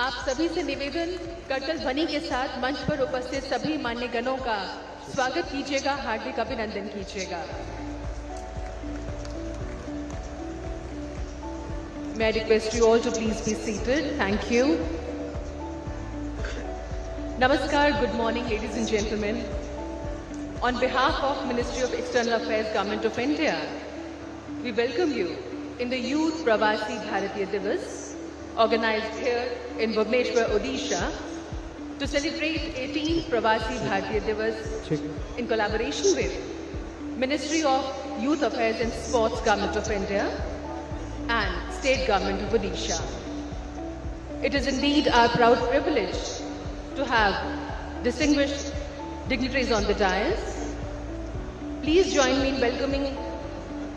आप सभी से निवेदन करतल ध्वनि के साथ मंच पर उपस्थित सभी मान्यगणों का स्वागत कीजिएगा, हार्दिक अभिनंदन कीजिएगा। May I request you all to please be seated. Thank you. Namaskar, good morning ladies and gentlemen. On behalf of Ministry of External Affairs, Government of India, we welcome you in the Youth Pravasi Bharatiya Divas, organized here in Bhubaneswar, Odisha, to celebrate 18th Pravasi Bharatiya Divas in collaboration with Ministry of Youth Affairs and Sports, Government of India, and State Government of Odisha. It is indeed our proud privilege to have distinguished dignitaries on the dais. Please join me in welcoming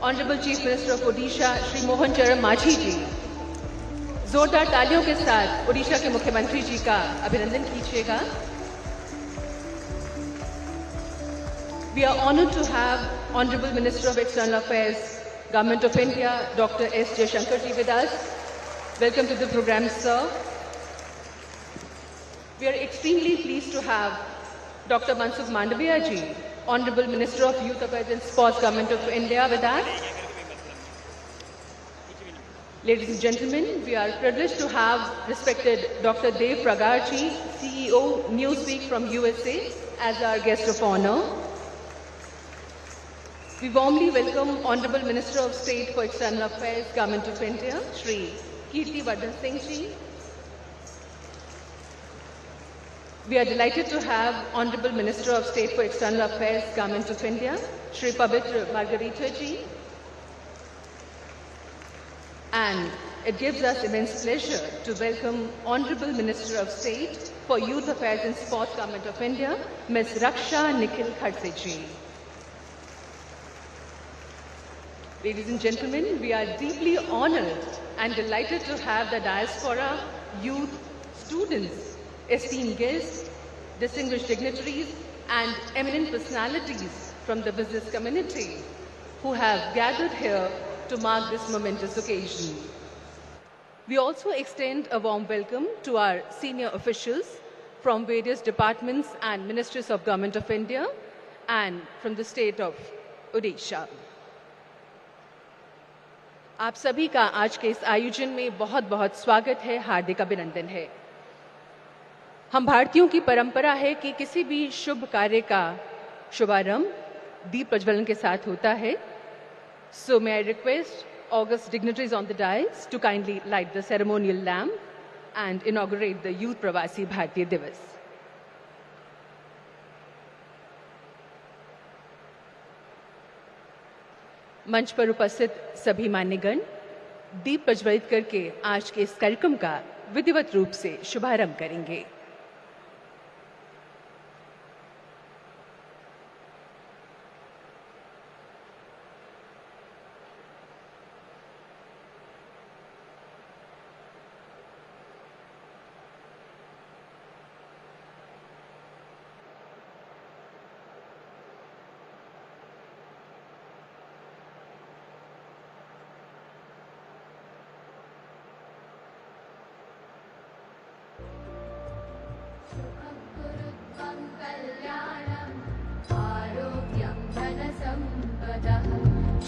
Honorable Chief Minister of Odisha, Shri Mohan Charan Majhi ji. जोरदार तालियों के साथ ओडिशा के मुख्यमंत्री जी का अभिनंदन कीजिएगा। We are honored to have Honorable Minister of External Affairs, Government of India, Dr. S. Jaishankar ji with us. Welcome to the program, sir. We are extremely pleased to have Dr. Mansukh Mandaviya ji, Honorable Minister of Youth Affairs and Sports, Government of India with us. Ladies and gentlemen, we are privileged to have respected Dr. Dev Pragar ji, CEO, Newsweek from USA, as our guest of honor. We warmly welcome Honorable Minister of State for External Affairs, Government of India, Shri Kirti Vardhan Singh ji. We are delighted to have Honorable Minister of State for External Affairs, Government of India, Shri Pavitra Margarita ji. And it gives us immense pleasure to welcome Honorable Minister of State for Youth Affairs and Sports, Government of India, Ms. Raksha Nikhil Khadse ji. Ladies and gentlemen, we are deeply honored and delighted to have the diaspora, youth, students, esteemed guests, distinguished dignitaries, and eminent personalities from the business community who have gathered here to mark this momentous occasion. We also extend a warm welcome to our senior officials from various departments and ministries of Government of India and from the state of Odisha. आप सभी का आज के इस आयोजन में बहुत बहुत स्वागत है, हार्दिक अभिनंदन है। हम भारतीयों की परंपरा है कि किसी भी शुभ कार्य का शुभारंभ दीप प्रज्वलन के साथ होता है। So may I request august dignitaries on the dais to kindly light the ceremonial lamp and inaugurate the Youth Pravasi Bharatiya Divas. मंच पर उपस्थित सभी मान्यगण दीप प्रज्वलित करके आज के इस कार्यक्रम का विधिवत रूप से शुभारंभ करेंगे।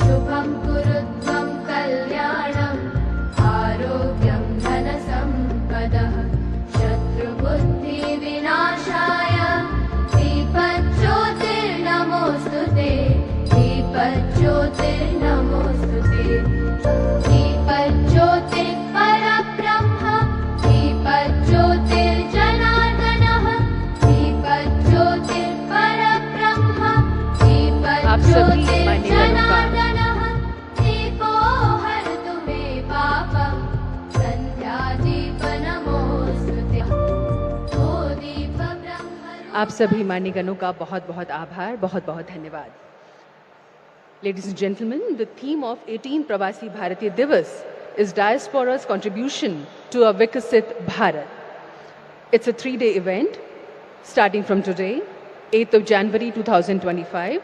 शुभं कुरुत्वं कल्याणम् आरोग्यं धनसम्पदः शत्रुबुद्धिविनाशाय दीपज्योतिर्नमोऽस्तुते दीपज्योतिर्नमोऽस्तुते दीपज्योतिर्परब्रह्म दीपज्योतिर्जनार्दनः दीपज्योतिर्परब्रह्म दीपज्योतिर्जनार्दनः आप सभी मान्यगणों का बहुत बहुत आभार, बहुत बहुत धन्यवाद। Ladies and gentlemen, the theme of 18 Pravasi Bharatiya Divas is Diaspora's contribution to a Vikasit Bharat. It's a 3-day event starting from today, 8th of January 2025,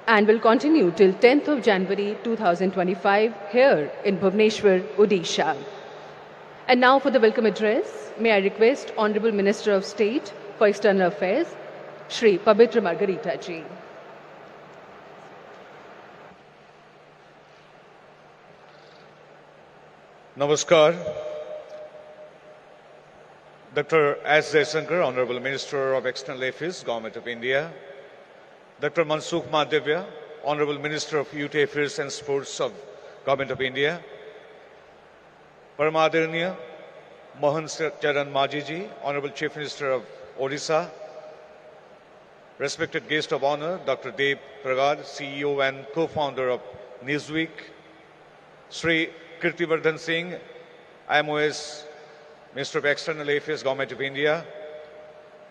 and will continue till 10th of January 2025 here in Bhubaneswar, Odisha. And now for the welcome address, may I request Honorable Minister of State for External Affairs, Shri Pabitra Margarita ji. Namaskar. Dr. S. Jaishankar, Honorable Minister of External Affairs, Government of India. Dr. Mansukh Madhavya, Honorable Minister of Youth Affairs and Sports of Government of India. Paramadharaniya Mohan Charan Majiji, Honorable Chief Minister of Odisha. Respected guest of honor, Dr. Dev Pragad, CEO and co-founder of Newsweek. Sri Kirtivardhan Singh, IMOS Minister of External Affairs, Government of India.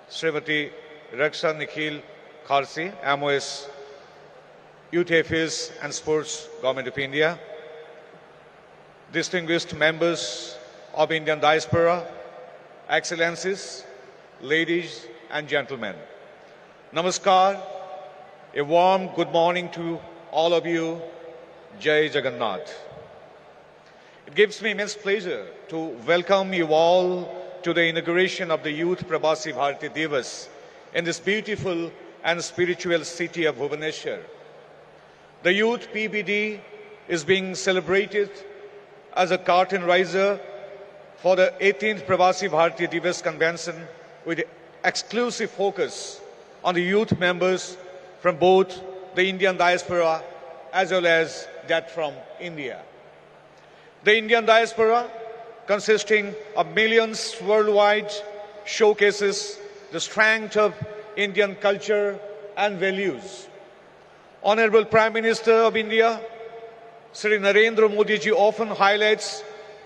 Srimati Raksha Nikhil Kharsi, IMOS Youth Affairs and Sports, Government of India. Distinguished members of Indian diaspora, excellencies, ladies and gentlemen. Namaskar, a warm good morning to all of you. Jai Jagannath. It gives me immense pleasure to welcome you all to the inauguration of the Youth Pravasi Bharatiya Divas in this beautiful and spiritual city of Bhubaneswar. The Youth PBD is being celebrated as a curtain raiser for the 18th Pravasi Bharatiya Divas Convention with exclusive focus on the youth members from both the Indian diaspora as well as that from India. The Indian diaspora, consisting of millions worldwide, showcases the strength of Indian culture and values. Honorable Prime Minister of India, Sri Narendra Modi ji often highlights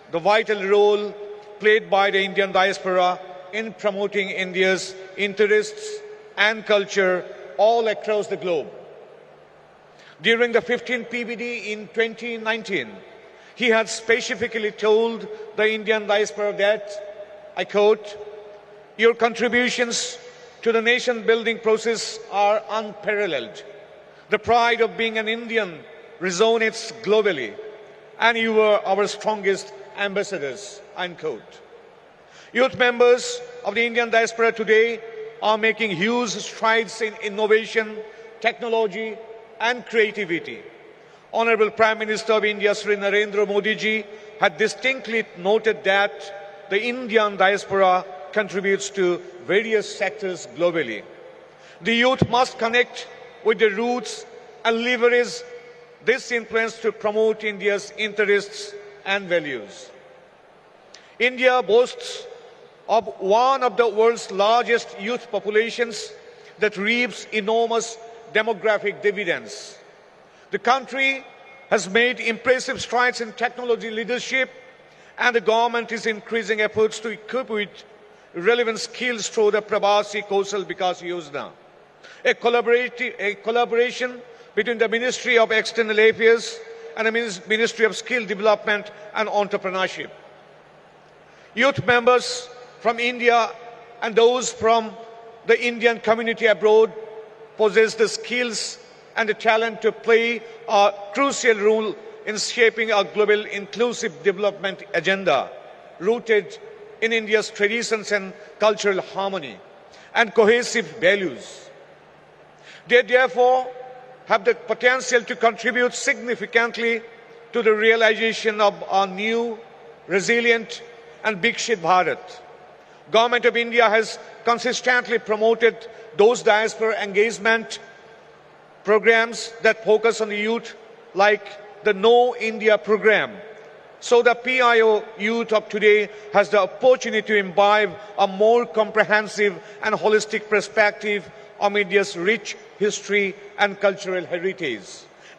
the vital role played by the Indian diaspora in promoting India's interests and culture all across the globe. During the 15th PBD in 2019, he had specifically told the Indian diaspora that, I quote, "Your contributions to the nation-building process are unparalleled. The pride of being an Indian resonates globally, and you are our strongest ambassadors," unquote. Youth members of the Indian diaspora today are making huge strides in innovation, technology, and creativity. Honorable Prime Minister of India, Sri Narendra Modi ji, had distinctly noted that the Indian diaspora contributes to various sectors globally. The youth must connect with the roots and leverage this influence to promote India's interests and values. India boasts of one of the world's largest youth populations that reaps enormous demographic dividends. The country has made impressive strides in technology leadership, and the government is increasing efforts to equip with relevant skills through the Pravasi Kaushal Vikas Yojana, a collaboration between the Ministry of External Affairs and the Ministry of Skill Development and Entrepreneurship. Youth members from India and those from the Indian community abroad possess the skills and the talent to play a crucial role in shaping a global inclusive development agenda rooted in India's traditions and cultural harmony and cohesive values. They therefore have the potential to contribute significantly to the realization of a new, resilient and Viksit Bharat. Government of India has consistently promoted those diaspora engagement programs that focus on the youth, like the Know India program. So the PIO youth of today has the opportunity to imbibe a more comprehensive and holistic perspective of India's rich history and cultural heritage,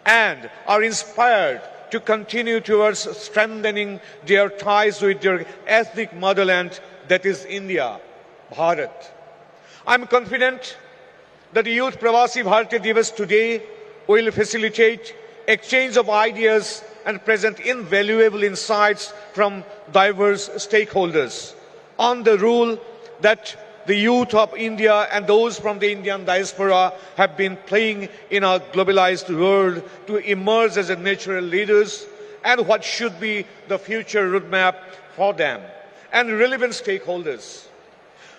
and are inspired to continue towards strengthening their ties with their ethnic motherland, that is India, Bharat. I am confident that the Youth Pravasi Bharatiya Divas today will facilitate exchange of ideas and present invaluable insights from diverse stakeholders on the role that the youth of India and those from the Indian diaspora have been playing in a globalized world to emerge as natural leaders, and what should be the future roadmap for them. and relevant stakeholders.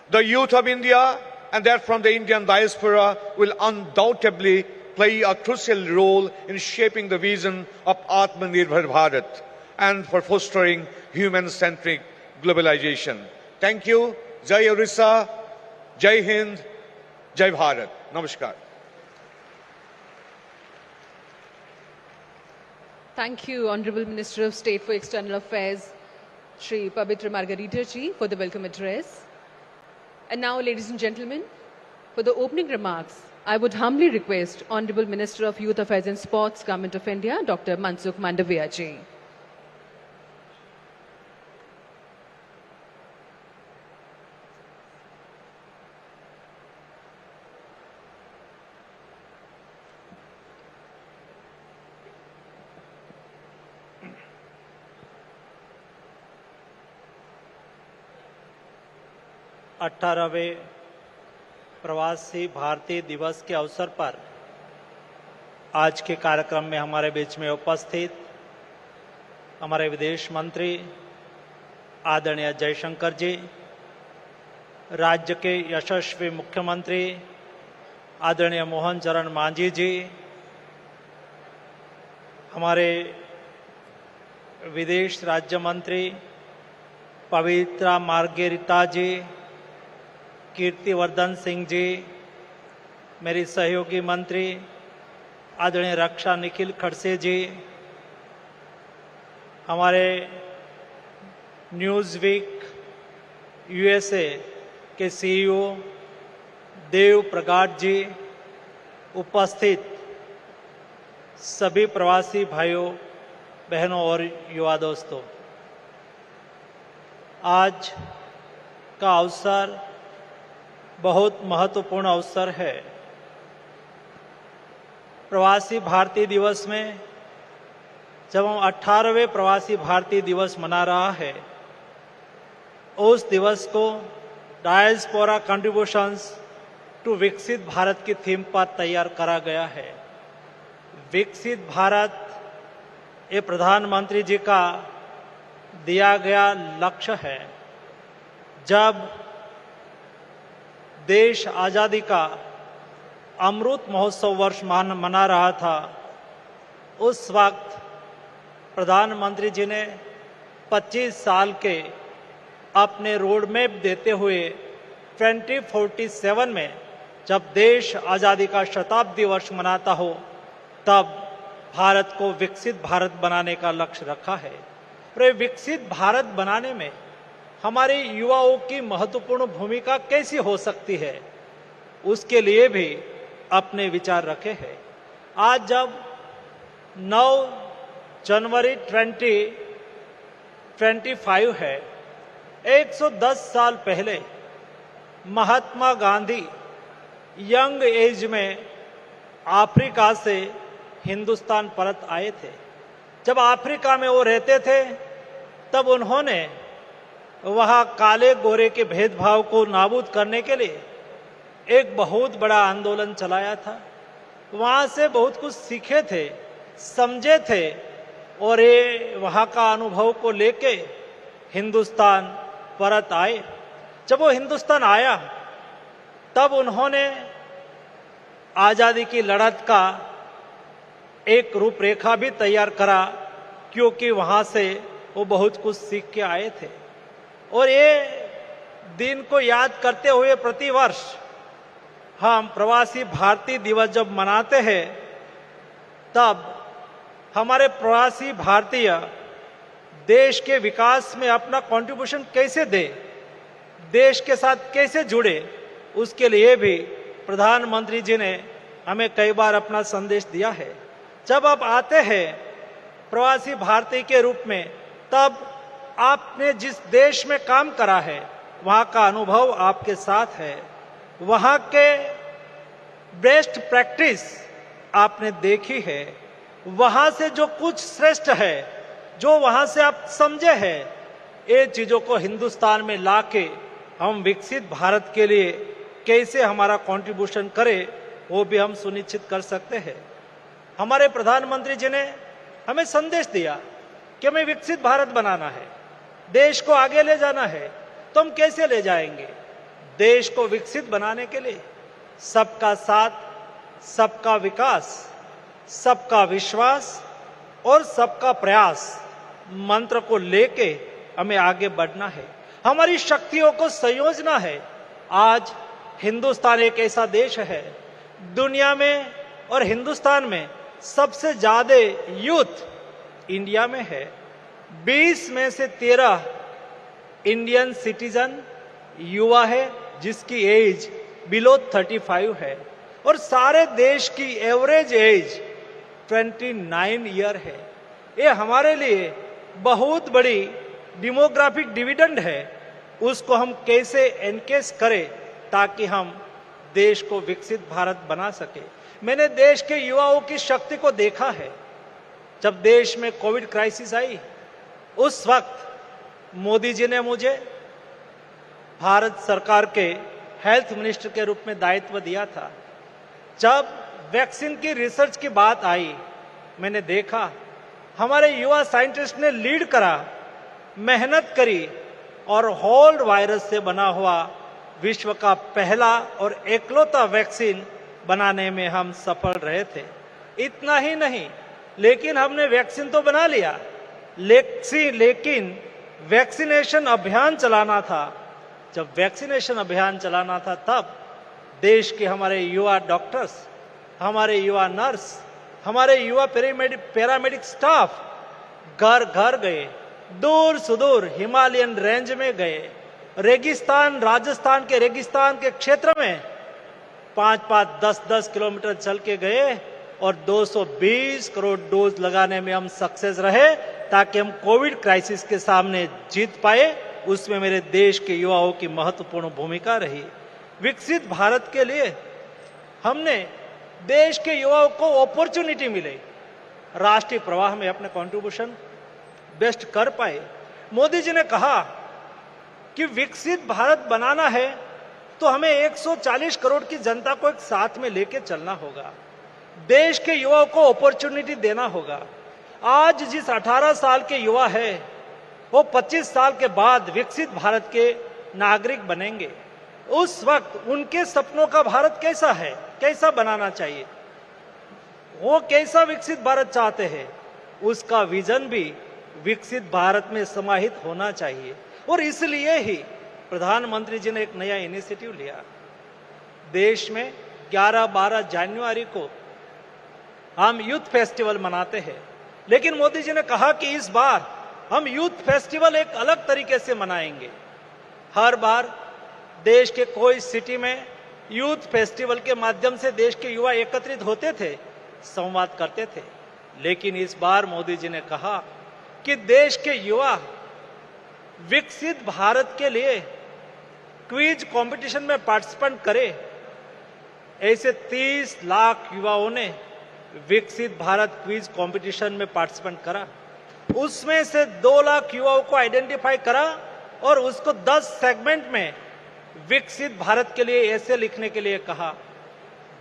The youth of India and that from the Indian diaspora will undoubtedly play a crucial role in shaping the vision of Atmanirbhar Bharat and for fostering human-centric globalization. Thank you. Jai Orissa, Jai Hind, Jai Bharat. Namaskar. Thank you, Honorable Minister of State for External Affairs, Shri Pavitra Margarita Ji, for the welcome address. And now, ladies and gentlemen, for the opening remarks, I would humbly request Honorable Minister of Youth Affairs and Sports, Government of India, Dr. Mansukh Mandaviya Ji. अठारहवें प्रवासी भारतीय दिवस के अवसर पर आज के कार्यक्रम में हमारे बीच में उपस्थित हमारे विदेश मंत्री आदरणीय जयशंकर जी, राज्य के यशस्वी मुख्यमंत्री आदरणीय मोहन चरण मांझी जी, हमारे विदेश राज्य मंत्री पवित्रा मार्गेरिटा जी, कीर्तिवर्धन सिंह जी, मेरी सहयोगी मंत्री आदरणीय रक्षा निखिल खड़से जी, हमारे न्यूज़ वीक यूएसए के सीईओ देव प्रगाट जी, उपस्थित सभी प्रवासी भाइयों बहनों और युवा दोस्तों, आज का अवसर बहुत महत्वपूर्ण अवसर है। प्रवासी भारतीय दिवस में जब हम 18वें प्रवासी भारतीय दिवस मना रहा है, उस दिवस को डायस्पोरा कंट्रीब्यूशंस टू विकसित भारत की थीम पर तैयार करा गया है। विकसित भारत ये प्रधानमंत्री जी का दिया गया लक्ष्य है। जब देश आज़ादी का अमृत महोत्सव वर्ष मना रहा था, उस वक्त प्रधानमंत्री जी ने 25 साल के अपने रोड मैप देते हुए 2047 में जब देश आज़ादी का शताब्दी वर्ष मनाता हो, तब भारत को विकसित भारत बनाने का लक्ष्य रखा है। और ये विकसित भारत बनाने में हमारे युवाओं की महत्वपूर्ण भूमिका कैसी हो सकती है, उसके लिए भी अपने विचार रखे हैं। आज जब 9 जनवरी 2025 है, 110 साल पहले महात्मा गांधी यंग एज में अफ्रीका से हिंदुस्तान परत आए थे। जब अफ्रीका में वो रहते थे, तब उन्होंने वहाँ काले गोरे के भेदभाव को नाबूद करने के लिए एक बहुत बड़ा आंदोलन चलाया था। वहाँ से बहुत कुछ सीखे थे, समझे थे, और ये वहाँ का अनुभव को लेके हिंदुस्तान परत आए। जब वो हिंदुस्तान आया, तब उन्होंने आज़ादी की लड़त का एक रूपरेखा भी तैयार करा, क्योंकि वहाँ से वो बहुत कुछ सीख के आए थे। और ये दिन को याद करते हुए प्रतिवर्ष हम प्रवासी भारतीय दिवस जब मनाते हैं, तब हमारे प्रवासी भारतीय देश के विकास में अपना कंट्रीब्यूशन कैसे दे, देश के साथ कैसे जुड़े, उसके लिए भी प्रधानमंत्री जी ने हमें कई बार अपना संदेश दिया है। जब आप आते हैं प्रवासी भारतीय के रूप में, तब आपने जिस देश में काम करा है, वहाँ का अनुभव आपके साथ है, वहाँ के बेस्ट प्रैक्टिस आपने देखी है, वहाँ से जो कुछ श्रेष्ठ है, जो वहाँ से आप समझे हैं, ये चीज़ों को हिंदुस्तान में लाके हम विकसित भारत के लिए कैसे हमारा कंट्रीब्यूशन करें, वो भी हम सुनिश्चित कर सकते हैं। हमारे प्रधानमंत्री जी ने हमें संदेश दिया कि हमें विकसित भारत बनाना है। देश को आगे ले जाना है तो हम कैसे ले जाएंगे? देश को विकसित बनाने के लिए सबका साथ, सबका विकास, सबका विश्वास और सबका प्रयास मंत्र को लेके हमें आगे बढ़ना है। हमारी शक्तियों को संयोजना है। आज हिंदुस्तान एक ऐसा देश है दुनिया में और हिंदुस्तान में सबसे ज्यादा यूथ इंडिया में है। 20 में से 13 इंडियन सिटीजन युवा है जिसकी एज बिलो 35 है और सारे देश की एवरेज एज 29 ईयर है। ये हमारे लिए बहुत बड़ी डेमोग्राफिक डिविडेंड है। उसको हम कैसे एनकेस करें ताकि हम देश को विकसित भारत बना सके। मैंने देश के युवाओं की शक्ति को देखा है। जब देश में कोविड क्राइसिस आई उस वक्त मोदी जी ने मुझे भारत सरकार के हेल्थ मिनिस्टर के रूप में दायित्व दिया था। जब वैक्सीन की रिसर्च की बात आई मैंने देखा हमारे युवा साइंटिस्ट ने लीड करा, मेहनत करी और होल्ड वायरस से बना हुआ विश्व का पहला और एकलौता वैक्सीन बनाने में हम सफल रहे थे। इतना ही नहीं, लेकिन हमने वैक्सीन तो बना लिया, लेकिन वैक्सीनेशन अभियान चलाना था। जब वैक्सीनेशन अभियान चलाना था तब देश के हमारे युवा डॉक्टर्स, हमारे युवा नर्स, हमारे युवा पैरामेडिक स्टाफ घर घर गए, दूर सुदूर हिमालयन रेंज में गए, रेगिस्तान, राजस्थान के रेगिस्तान के क्षेत्र में 5-5, 10-10 किलोमीटर चल के गए और 220 करोड़ डोज लगाने में हम सक्सेस रहे ताकि हम कोविड क्राइसिस के सामने जीत पाए। उसमें मेरे देश के युवाओं की महत्वपूर्ण भूमिका रही। विकसित भारत के लिए हमने देश के युवाओं को अपॉर्चुनिटी मिले, राष्ट्रीय प्रवाह में अपने कंट्रीब्यूशन बेस्ट कर पाए। मोदी जी ने कहा कि विकसित भारत बनाना है तो हमें 140 करोड़ की जनता को एक साथ में लेके चलना होगा। देश के युवाओं को अपॉर्चुनिटी देना होगा। आज जिस 18 साल के युवा है वो 25 साल के बाद विकसित भारत के नागरिक बनेंगे। उस वक्त उनके सपनों का भारत कैसा है, कैसा बनाना चाहिए, वो कैसा विकसित भारत चाहते हैं, उसका विजन भी विकसित भारत में समाहित होना चाहिए। और इसलिए ही प्रधानमंत्री जी ने एक नया इनिशिएटिव लिया। देश में 11-12 जनवरी को हम यूथ फेस्टिवल मनाते हैं, लेकिन मोदी जी ने कहा कि इस बार हम यूथ फेस्टिवल एक अलग तरीके से मनाएंगे। हर बार देश के कोई सिटी में यूथ फेस्टिवल के माध्यम से देश के युवा एकत्रित होते थे, संवाद करते थे, लेकिन इस बार मोदी जी ने कहा कि देश के युवा विकसित भारत के लिए क्विज कंपटीशन में पार्टिसिपेट करें। ऐसे 30 लाख युवाओं ने विकसित भारत क्विज कंपटीशन में पार्टिसिपेट करा। उसमें से 2 लाख युवाओं को आइडेंटिफाई करा और उसको 10 सेगमेंट में विकसित भारत के लिए ऐसे लिखने के लिए कहा।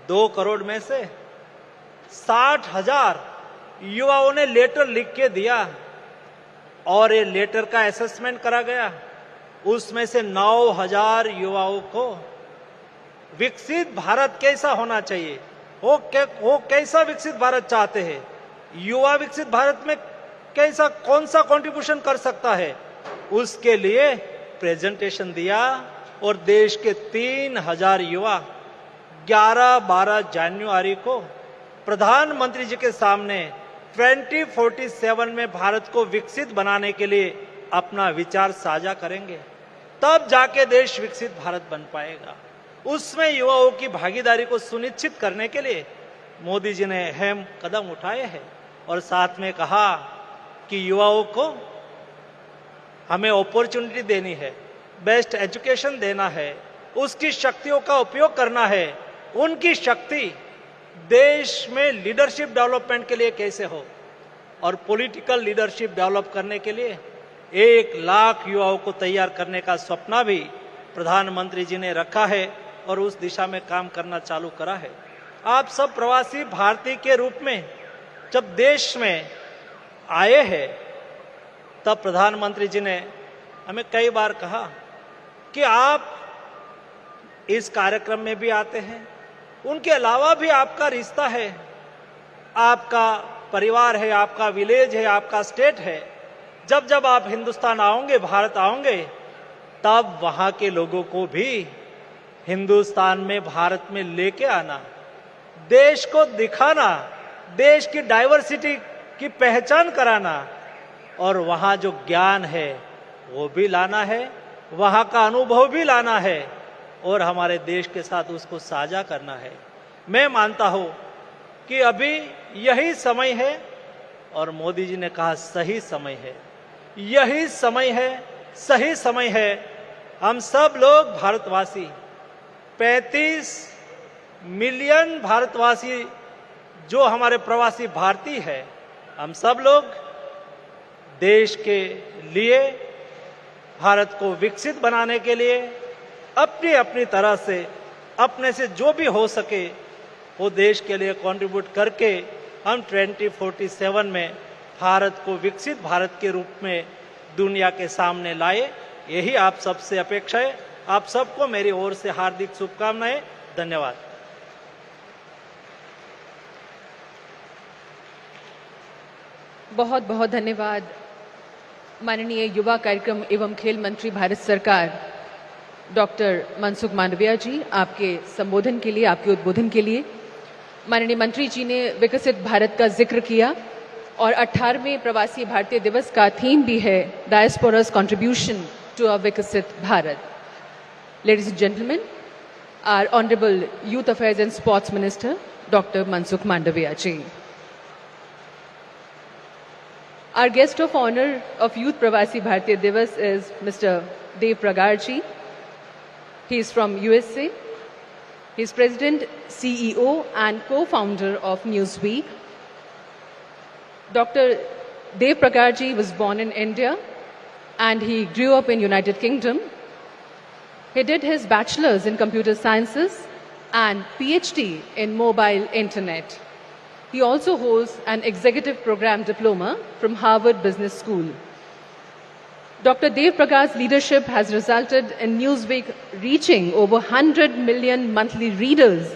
2 करोड़ में से 60,000 युवाओं ने लेटर लिख के दिया और ये लेटर का असेसमेंट करा गया। उसमें से 9,000 युवाओं को विकसित भारत कैसा होना चाहिए, वो कैसा विकसित भारत चाहते हैं, युवा विकसित भारत में कैसा कौन सा कंट्रीब्यूशन कर सकता है, उसके लिए प्रेजेंटेशन दिया और देश के 3,000 युवा 11-12 जनवरी को प्रधानमंत्री जी के सामने 2047 में भारत को विकसित बनाने के लिए अपना विचार साझा करेंगे। तब जाके देश विकसित भारत बन पाएगा। उसमें युवाओं की भागीदारी को सुनिश्चित करने के लिए मोदी जी ने अहम कदम उठाए हैं और साथ में कहा कि युवाओं को हमें अपॉर्चुनिटी देनी है, बेस्ट एजुकेशन देना है, उसकी शक्तियों का उपयोग करना है। उनकी शक्ति देश में लीडरशिप डेवलपमेंट के लिए कैसे हो और पॉलिटिकल लीडरशिप डेवलप करने के लिए 1 लाख युवाओं को तैयार करने का सपना भी प्रधानमंत्री जी ने रखा है और उस दिशा में काम करना चालू करा है। आप सब प्रवासी भारतीय के रूप में जब देश में आए हैं तब प्रधानमंत्री जी ने हमें कई बार कहा कि आप इस कार्यक्रम में भी आते हैं, उनके अलावा भी आपका रिश्ता है, आपका परिवार है, आपका विलेज है, आपका स्टेट है। जब जब आप हिंदुस्तान आओगे, भारत आओगे, तब वहां के लोगों को भी हिंदुस्तान में, भारत में लेके आना, देश को दिखाना, देश की डाइवर्सिटी की पहचान कराना, और वहां जो ज्ञान है वो भी लाना है, वहां का अनुभव भी लाना है, और हमारे देश के साथ उसको साझा करना है। मैं मानता हूं कि अभी यही समय है, और मोदी जी ने कहा सही समय है, यही समय है, सही समय है। हम सब लोग भारतवासी, 35 मिलियन भारतवासी जो हमारे प्रवासी भारतीय है, हम सब लोग देश के लिए, भारत को विकसित बनाने के लिए अपनी अपनी तरह से, अपने से जो भी हो सके वो देश के लिए कंट्रीब्यूट करके हम 2047 में भारत को विकसित भारत के रूप में दुनिया के सामने लाए। यही आप सबसे अपेक्षा है। आप सबको मेरी ओर से हार्दिक शुभकामनाएं। धन्यवाद। बहुत बहुत धन्यवाद माननीय युवा कार्यक्रम एवं खेल मंत्री भारत सरकार डॉक्टर मनसुख मांडविया जी, आपके संबोधन के लिए, आपके उद्बोधन के लिए। माननीय मंत्री जी ने विकसित भारत का जिक्र किया और 18वें प्रवासी भारतीय दिवस का थीम भी है डायस्पोरा's contribution to a विकसित Bharat. Ladies and gentlemen, our Honorable Youth Affairs and Sports Minister Dr. Mansukh Mandaviya ji. Our guest of honor of Youth Pravasi Bharatiya Divas is Mr. Dev Pragar ji. He is from USA. He is President, CEO and co-founder of Newsweek. Dr. Dev Pragar ji was born in India and he grew up in United Kingdom. He did his bachelor's in computer sciences and PhD in mobile internet. He also holds an executive program diploma from Harvard Business School. Dr. Dev Pragar's leadership has resulted in Newsweek reaching over 100 million monthly readers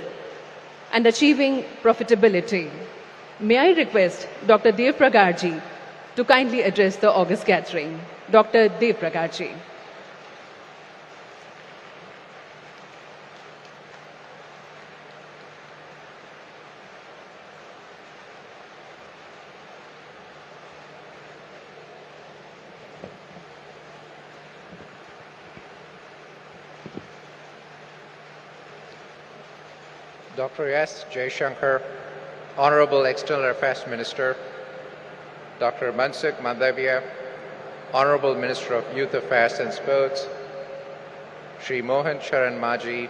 and achieving profitability. May I request Dr. Dev Pragar ji to kindly address the August gathering. Dr. Dev Pragar ji. Dr. S. Jaishankar, Honorable External Affairs Minister, Dr. Mansukh Mandaviya, Honorable Minister of Youth Affairs and Sports, Shri Mohan Charan Maji,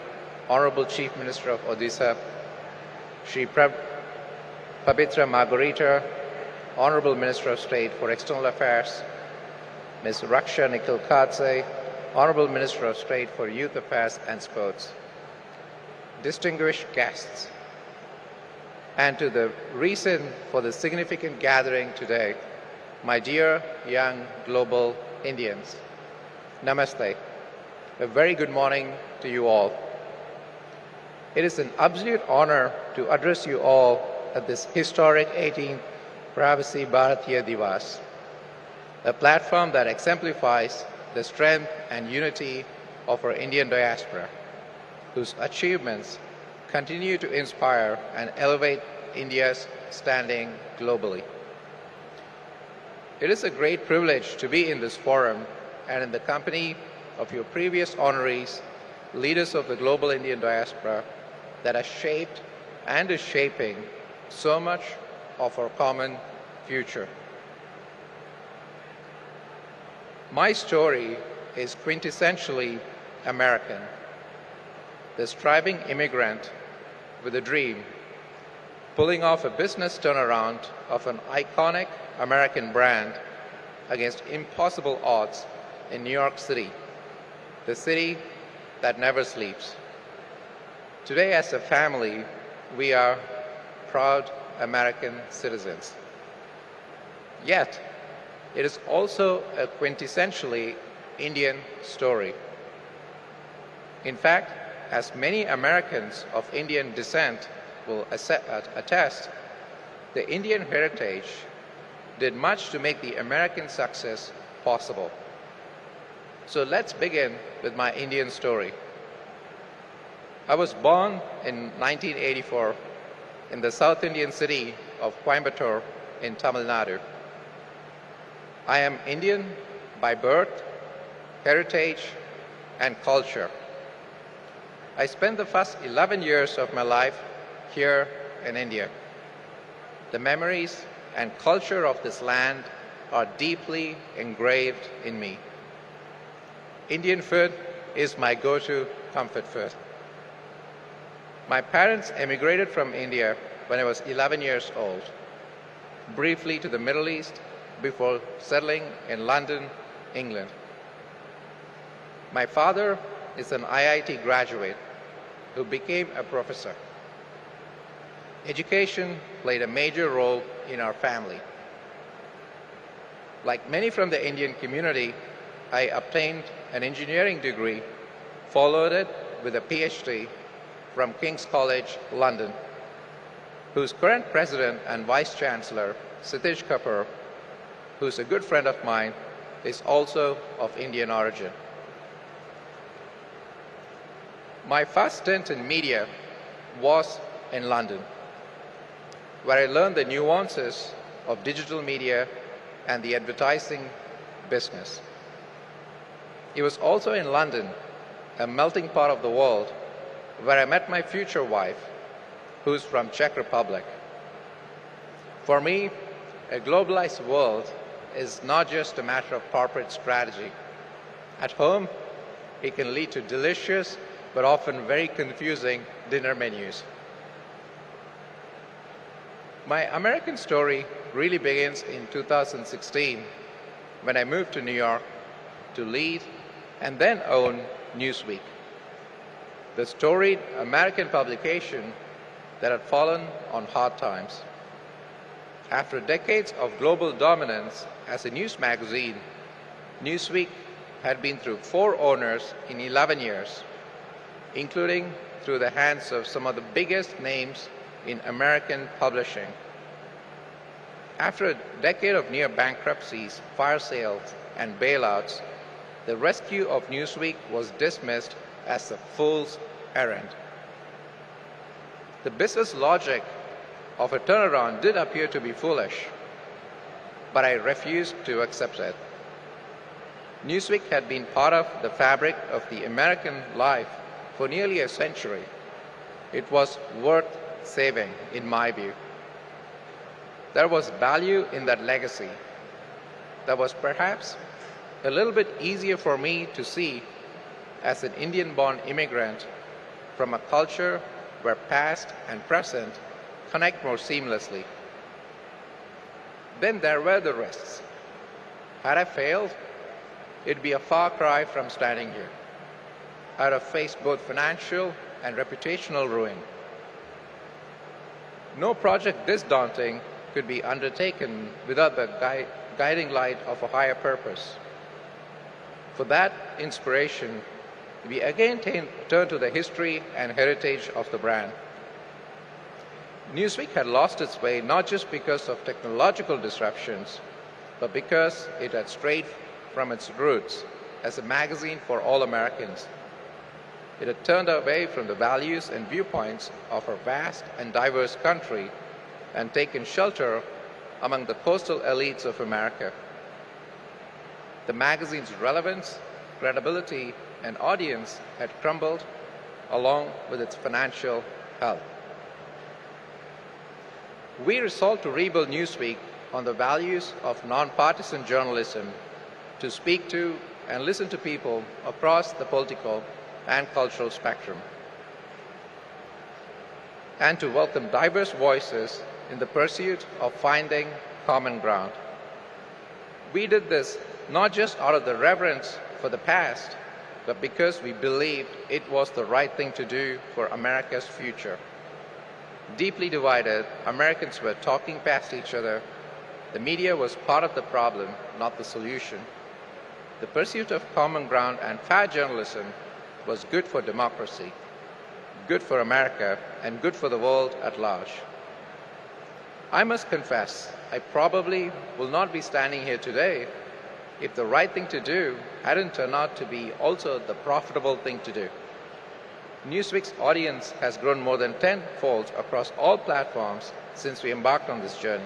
Honorable Chief Minister of Odisha, Shri Pabitra Margarita, Honorable Minister of State for External Affairs, Ms. Raksha Nikhil Khadse, Honorable Minister of State for Youth Affairs and Sports, distinguished guests, and to the reason for the significant gathering today, my dear young global Indians, Namaste. A very good morning to you all. It is an absolute honor to address you all at this historic 18th Pravasi Bharatiya Divas, a platform that exemplifies the strength and unity of our Indian diaspora, whose achievements continue to inspire and elevate India's standing globally. It is a great privilege to be in this forum and in the company of your previous honorees, leaders of the global Indian diaspora that has shaped and is shaping so much of our common future. My story is quintessentially American. The striving immigrant with a dream, pulling off a business turnaround of an iconic American brand against impossible odds in New York City, the city that never sleeps. Today, as a family, we are proud American citizens. Yet, it is also a quintessentially Indian story. In fact, as many Americans of Indian descent will attest, the Indian heritage did much to make the American success possible. So let's begin with my Indian story. I was born in 1984 in the South Indian city of Coimbatore in Tamil Nadu. I am Indian by birth, heritage, and culture. I spent the first 11 years of my life here in India. The memories and culture of this land are deeply engraved in me. Indian food is my go-to comfort food. My parents emigrated from India when I was 11 years old, briefly to the Middle East before settling in London, England. My father is an IIT graduate who became a professor. Education played a major role in our family. Like many from the Indian community, I obtained an engineering degree, followed it with a PhD from King's College, London, whose current president and vice chancellor, Satish Kapoor, who's a good friend of mine, is also of Indian origin. My first stint in media was in London, where I learned the nuances of digital media and the advertising business. It was also in London, a melting pot of the world, where I met my future wife, who's from Czech Republic. For me, a globalized world is not just a matter of corporate strategy. At home, it can lead to delicious but often very confusing dinner menus. My American story really begins in 2016 when I moved to New York to lead and then own Newsweek, the storied American publication that had fallen on hard times. After decades of global dominance as a news magazine, Newsweek had been through 4 owners in 11 years, including through the hands of some of the biggest names in American publishing. After a decade of near bankruptcies, fire sales, and bailouts, the rescue of Newsweek was dismissed as a fool's errand. The business logic of a turnaround did appear to be foolish, but I refused to accept it. Newsweek had been part of the fabric of the American life for nearly a century. It was worth saving, in my view. There was value in that legacy that was perhaps a little bit easier for me to see as an Indian-born immigrant from a culture where past and present connect more seamlessly. Then there were the risks. Had I failed, it'd be a far cry from standing here. I'd have faced both financial and reputational ruin. No project this daunting could be undertaken without the guiding light of a higher purpose. For that inspiration, we again turn to the history and heritage of the brand. Newsweek had lost its way not just because of technological disruptions, but because it had strayed from its roots as a magazine for all Americans. It had turned away from the values and viewpoints of our vast and diverse country and taken shelter among the coastal elites of America. The magazine's relevance, credibility, and audience had crumbled along with its financial health. We resolved to rebuild Newsweek on the values of nonpartisan journalism, to speak to and listen to people across the political and cultural spectrum, and to welcome diverse voices in the pursuit of finding common ground. We did this not just out of the reverence for the past, but because we believed it was the right thing to do for America's future. Deeply divided, Americans were talking past each other. The media was part of the problem, not the solution. The pursuit of common ground and fair journalism was good for democracy, good for America, and good for the world at large. I must confess, I probably will not be standing here today if the right thing to do hadn't turned out to be also the profitable thing to do. Newsweek's audience has grown more than tenfold across all platforms since we embarked on this journey.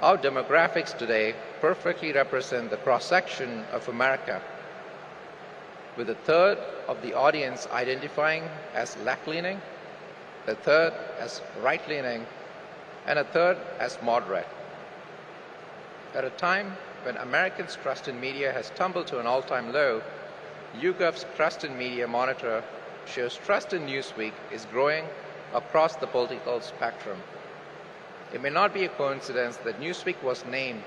Our demographics today perfectly represent the cross-section of America, with a third of the audience identifying as left-leaning, a third as right-leaning, and a third as moderate. At a time when Americans' trust in media has tumbled to an all-time low, YouGov's Trust in Media Monitor shows trust in Newsweek is growing across the political spectrum. It may not be a coincidence that Newsweek was named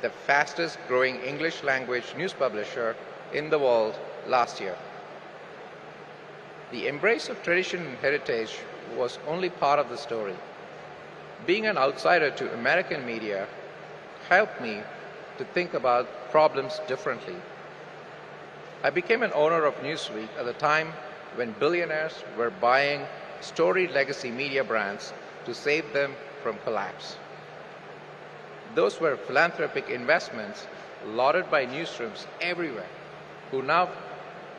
the fastest growing English language news publisher in the world last year. The embrace of tradition and heritage was only part of the story. Being an outsider to American media helped me to think about problems differently. I became an owner of Newsweek at the time when billionaires were buying storied legacy media brands to save them from collapse. Those were philanthropic investments lauded by newsrooms everywhere, who now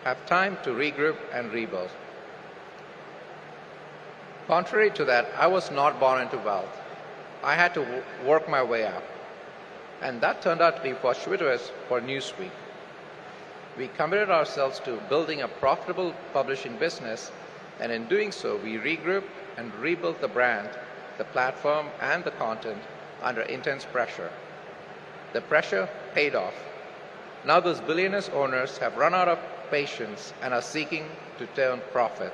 have time to regroup and rebuild. Contrary to that, I was not born into wealth. I had to work my way up. And that turned out to be fortuitous for Newsweek. We committed ourselves to building a profitable publishing business, and in doing so, we regrouped and rebuilt the brand, the platform, and the content under intense pressure. The pressure paid off. Now those billionaire owners have run out of patience and are seeking to turn profit.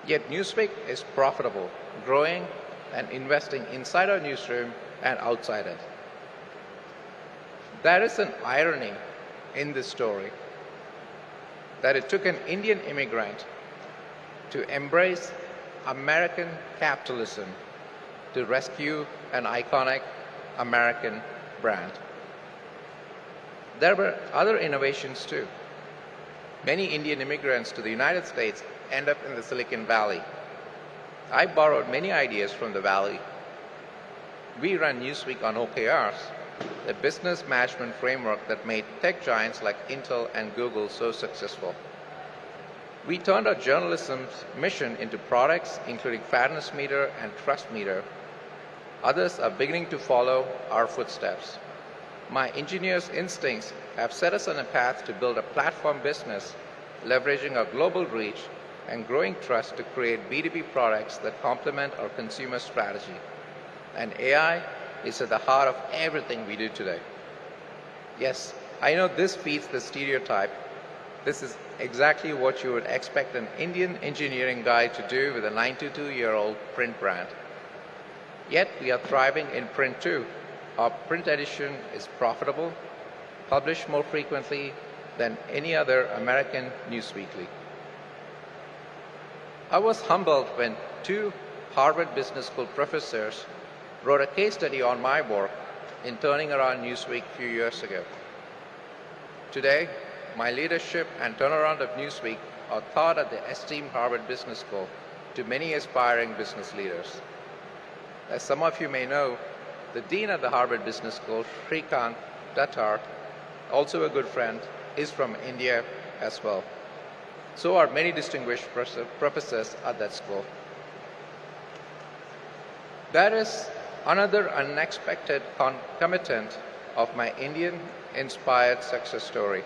Yet Newsweek is profitable, growing, and investing inside our newsroom and outside it. There is an irony in this story, that it took an Indian immigrant to embrace American capitalism to rescue an iconic American brand. There were other innovations too. Many Indian immigrants to the United States end up in the Silicon Valley. I borrowed many ideas from the Valley. We run Newsweek on OKRs, a business management framework that made tech giants like Intel and Google so successful. We turned our journalism's mission into products, including Fairness Meter and Trust Meter. Others are beginning to follow our footsteps. My engineers' instincts have set us on a path to build a platform business, leveraging our global reach and growing trust to create B2B products that complement our consumer strategy. And AI is at the heart of everything we do today. Yes, I know this feeds the stereotype. This is exactly what you would expect an Indian engineering guy to do with a 92-year-old print brand. Yet we are thriving in print too. Our print edition is profitable, published more frequently than any other American news weekly. I was humbled when two Harvard Business School professors wrote a case study on my work in turning around Newsweek a few years ago. Today, my leadership and turnaround of Newsweek are taught at the esteemed Harvard Business School to many aspiring business leaders. As some of you may know, the dean at the Harvard Business School, Srikant Dattar, also a good friend, is from India as well. So are many distinguished professors at that school. There is another unexpected concomitant of my Indian-inspired success story.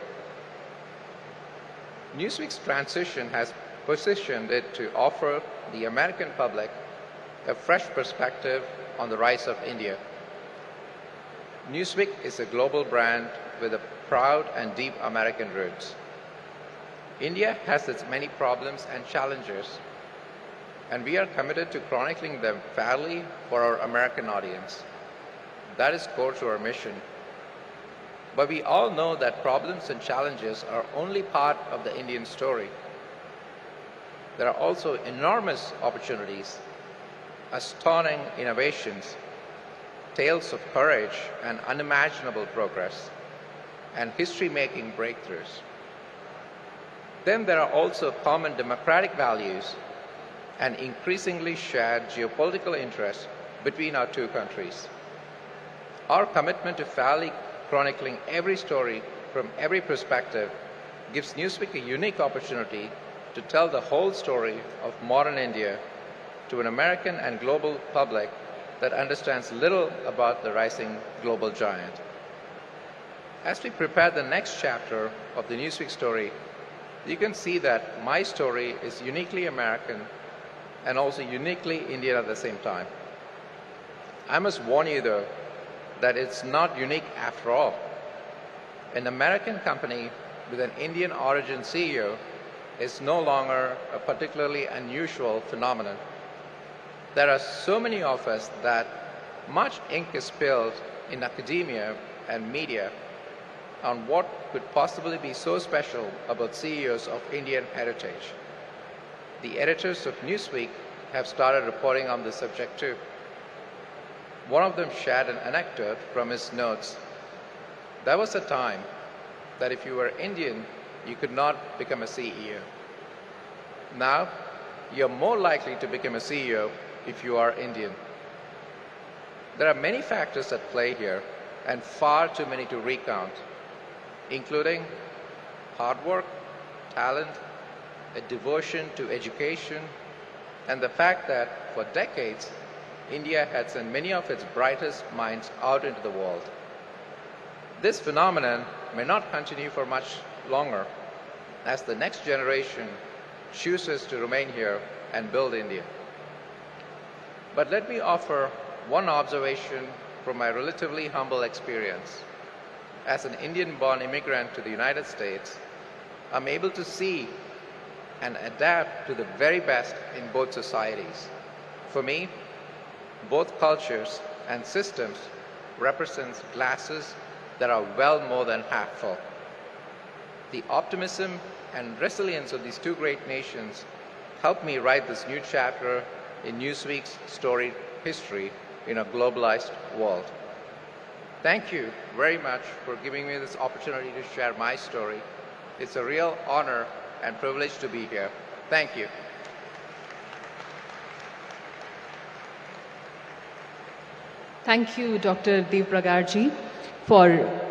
Newsweek's transition has positioned it to offer the American public a fresh perspective on the rise of India. Newsweek is a global brand with a proud and deep American roots. India has its many problems and challenges, and we are committed to chronicling them fairly for our American audience. That is core to our mission. But we all know that problems and challenges are only part of the Indian story. There are also enormous opportunities, astounding innovations, tales of courage, and unimaginable progress. and history-making breakthroughs. Then there are also common democratic values and increasingly shared geopolitical interests between our two countries. Our commitment to fairly chronicling every story from every perspective gives Newsweek a unique opportunity to tell the whole story of modern India to an American and global public that understands little about the rising global giant. As we prepare the next chapter of the Newsweek story, you can see that my story is uniquely American and also uniquely Indian at the same time. I must warn you, though, that it's not unique after all. An American company with an Indian origin CEO is no longer a particularly unusual phenomenon. There are so many of us that much ink is spilled in academia and media on what could possibly be so special about CEOs of Indian heritage. The editors of Newsweek have started reporting on this subject too. One of them shared an anecdote from his notes. There was a time that if you were Indian, you could not become a CEO. Now, you're more likely to become a CEO if you are Indian. There are many factors at play here, and far too many to recount, including hard work, talent, a devotion to education, and the fact that for decades, India had sent many of its brightest minds out into the world. This phenomenon may not continue for much longer as the next generation chooses to remain here and build India. But let me offer one observation from my relatively humble experience. As an Indian-born immigrant to the United States, I'm able to see and adapt to the very best in both societies. For me, both cultures and systems represent glasses that are well more than half full. The optimism and resilience of these two great nations helped me write this new chapter in Newsweek's storied history in a globalized world. Thank you very much for giving me this opportunity to share my story. It's a real honor and privilege to be here. Thank you. Thank you, Dr. Dev Pragarji, for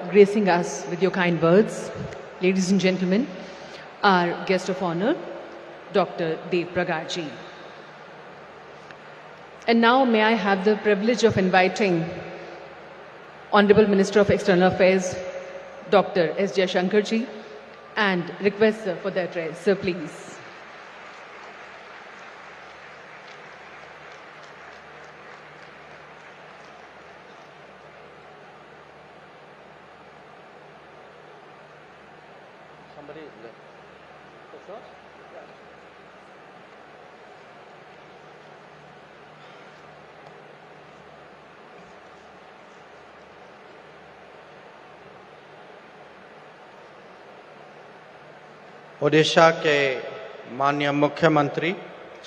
gracing us with your kind words. Ladies and gentlemen, our guest of honor, Dr. Dev Pragarji. And now may I have the privilege of inviting Honorable Minister of External Affairs, Dr. S. Jaishankarji, and request sir for the address. Sir, please. Somebody is there. That's us? Yeah. Odisha के माननीय मुख्यमंत्री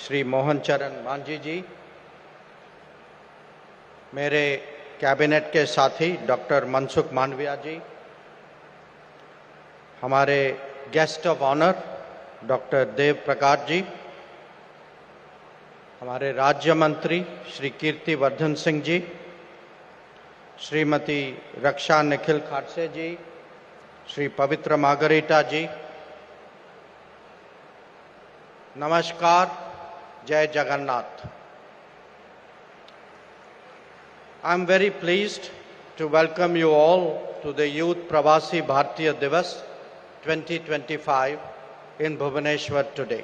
श्री मोहन चरण मांझी जी, मेरे cabinet के साथी doctor Mansukh Mandaviya जी, हमारे guest of honour doctor Dev Prakash ji, हमारे राज्य मंत्री श्री कीर्ति वर्धन सिंह जी, श्रीमती रक्षा निखिल खाडसे जी, श्री पवित्र मार्गरीटा जी, नमस्कार, जय Jagannath. I am very pleased to welcome you all to the Youth Pravasi Bharatiya Divas 2025 in Bhubaneswar today.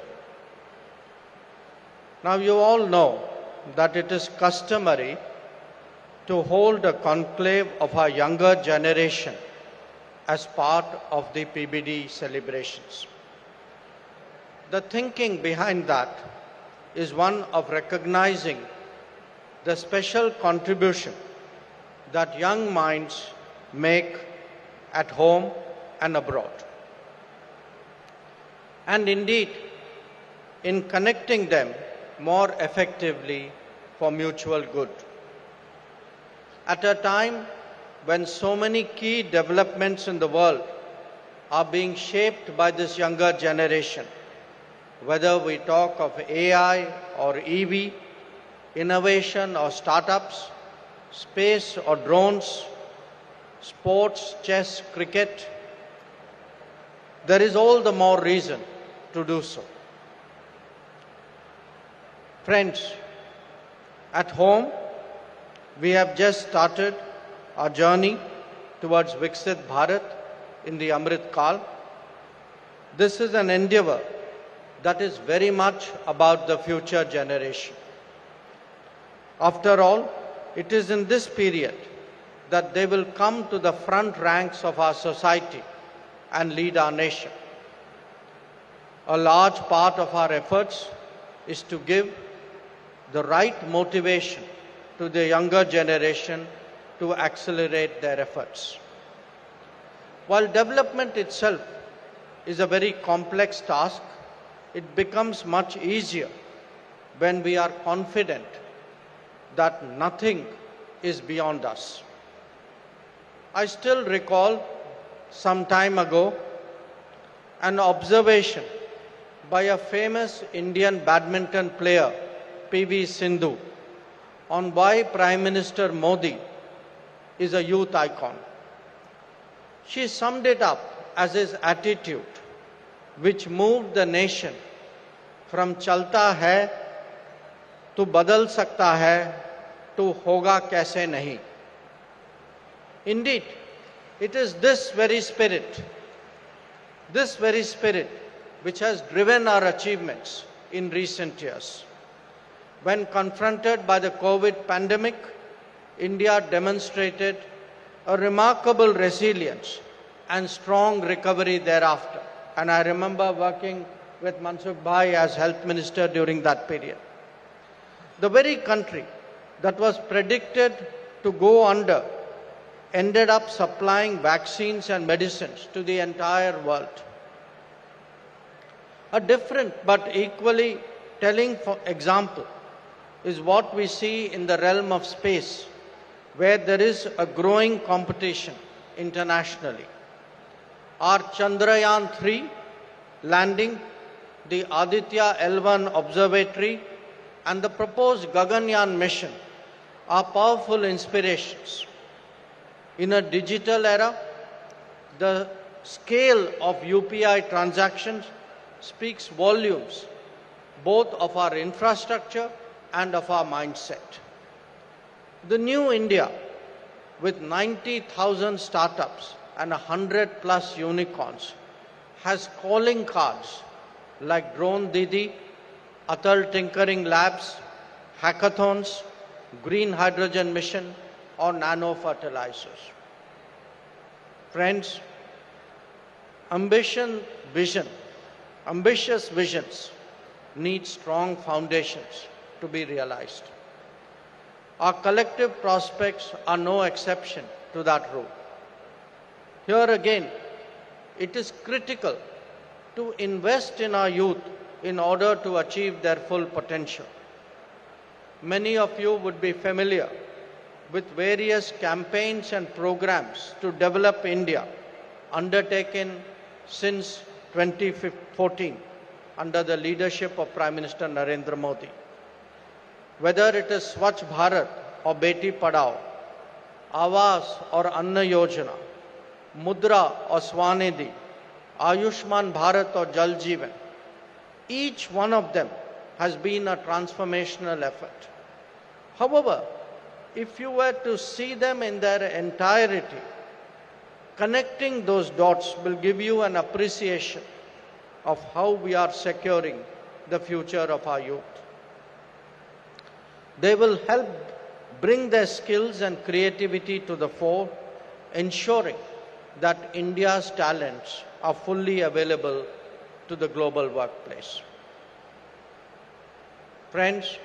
Now you all know that it is customary to hold a conclave of our younger generation as part of the PBD celebrations. The thinking behind that is one of recognizing the special contribution that young minds make at home and abroad. And indeed, in connecting them more effectively for mutual good. At a time when so many key developments in the world are being shaped by this younger generation, whether we talk of AI or EV, innovation or startups, space or drones, sports, chess, cricket, there is all the more reason to do so. Friends, at home, we have just started our journey towards Viksit Bharat in the Amrit Kal. This is an endeavor that is very much about the future generation. After all, it is in this period that they will come to the front ranks of our society and lead our nation. A large part of our efforts is to give the right motivation to the younger generation to accelerate their efforts. While development itself is a very complex task, it becomes much easier when we are confident that nothing is beyond us. I still recall some time ago an observation by a famous Indian badminton player, P.V. Sindhu, on why Prime Minister Modi is a youth icon. She summed it up as his attitude, which moved the nation from chalta hai to badal sakta hai to hoga kaise nahi. Indeed, it is this very spirit which has driven our achievements in recent years. When confronted by the COVID pandemic, India demonstrated a remarkable resilience and strong recovery thereafter. And I remember working with Mansukh Bhai as Health Minister during that period. The very country that was predicted to go under ended up supplying vaccines and medicines to the entire world. A different but equally telling example is what we see in the realm of space, where there is a growing competition internationally. Our Chandrayaan-3 landing, the Aditya L1 observatory, and the proposed Gaganyaan mission are powerful inspirations. In a digital era, the scale of UPI transactions speaks volumes, both of our infrastructure and of our mindset. The new India, with 90,000 startups and 100+ unicorns, has calling cards like Drone Didi, Atal Tinkering Labs, hackathons, green hydrogen mission, or nano fertilizers. Friends, ambitious visions need strong foundations to be realized. Our collective prospects are no exception to that rule. Here again, it is critical to invest in our youth in order to achieve their full potential. Many of you would be familiar with various campaigns and programs to develop India undertaken since 2014 under the leadership of Prime Minister Narendra Modi. Whether it is Swachh Bharat or Beti Padhao, Awas or Anna Yojana, Mudra or Swanidhi, Ayushman Bharat or Jal Jeevan, each one of them has been a transformational effort. However, if you were to see them in their entirety, connecting those dots will give you an appreciation of how we are securing the future of our youth. They will help bring their skills and creativity to the fore, ensuring that India's talents are fully available to the global workplace. Friends,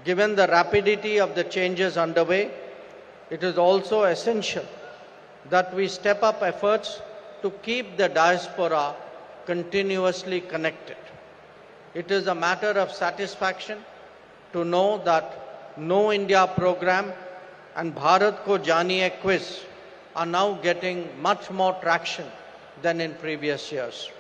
given the rapidity of the changes underway, it is also essential that we step up efforts to keep the diaspora continuously connected. It is a matter of satisfaction to know that Know India program and Bharat Ko Janiye quiz are now getting much more traction than in previous years.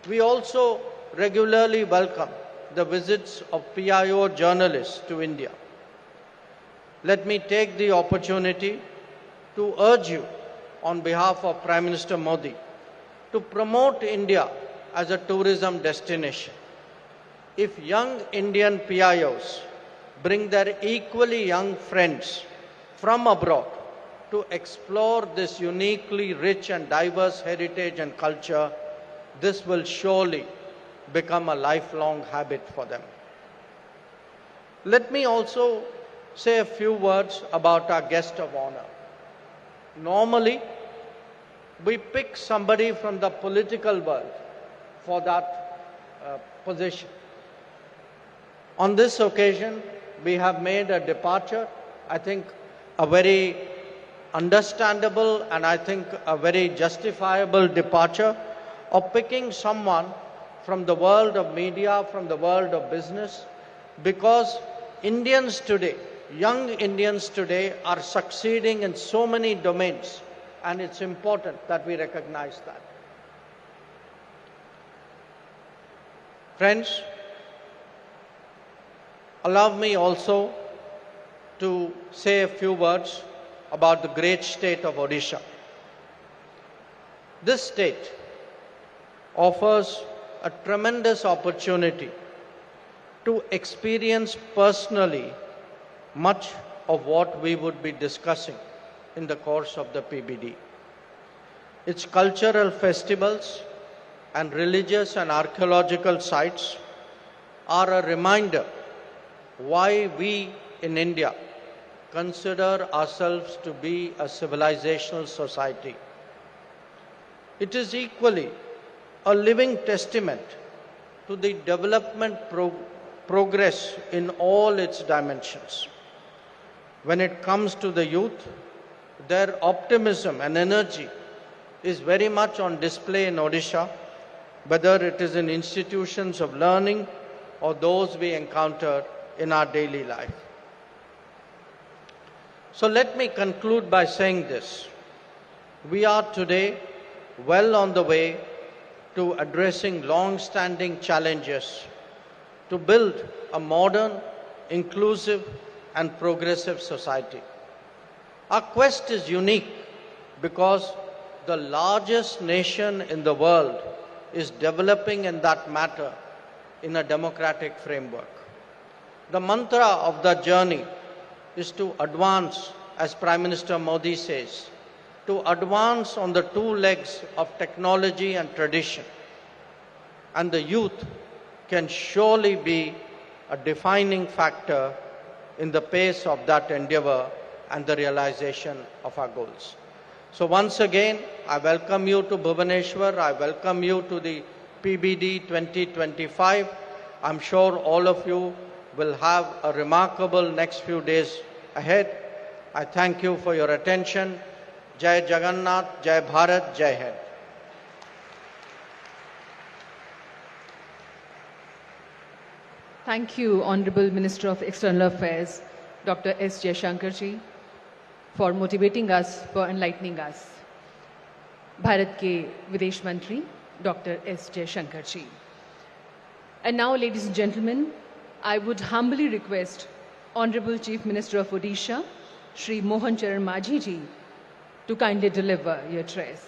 We also regularly welcome the visits of PIO journalists to India. Let me take the opportunity to urge you on behalf of Prime Minister Modi to promote India as a tourism destination. If young Indian PIOs bring their equally young friends from abroad to explore this uniquely rich and diverse heritage and culture, this will surely become a lifelong habit for them. Let me also say a few words about our guest of honor. Normally, we pick somebody from the political world for that position. On this occasion, we have made a departure, I think a very understandable and I think a very justifiable departure of picking someone from the world of media, from the world of business, because Indians today, young Indians today are succeeding in so many domains, and it's important that we recognize that. Friends, allow me also to say a few words about the great state of Odisha. This state offers a tremendous opportunity to experience personally much of what we would be discussing in the course of the PBD. Its cultural festivals and religious and archaeological sites are a reminder why we in India consider ourselves to be a civilizational society. It is equally a living testament to the development progress in all its dimensions. When it comes to the youth, their optimism and energy is very much on display in Odisha, whether it is in institutions of learning or those we encounter in our daily life. So let me conclude by saying this. We are today well on the way to addressing long-standing challenges to build a modern, inclusive and progressive society. Our quest is unique because the largest nation in the world is developing in that matter in a democratic framework. The mantra of the journey is to advance, as Prime Minister Modi says, to advance on the two legs of technology and tradition. And the youth can surely be a defining factor in the pace of that endeavor and the realization of our goals. So once again, I welcome you to Bhubaneswar. I welcome you to the PBD 2025. I'm sure all of you will have a remarkable next few days ahead. I thank you for your attention. Jai Jagannath, Jai Bharat, Jai Hind. Thank you, Honorable Minister of External Affairs, Dr. S. Jaishankarji, for motivating us, for enlightening us. Bharat ke Videsh Mantri, Dr. S. Jaishankarji. And now, ladies and gentlemen, I would humbly request Honorable Chief Minister of Odisha, Shri Mohan Charan Majhi ji, to kindly deliver your address.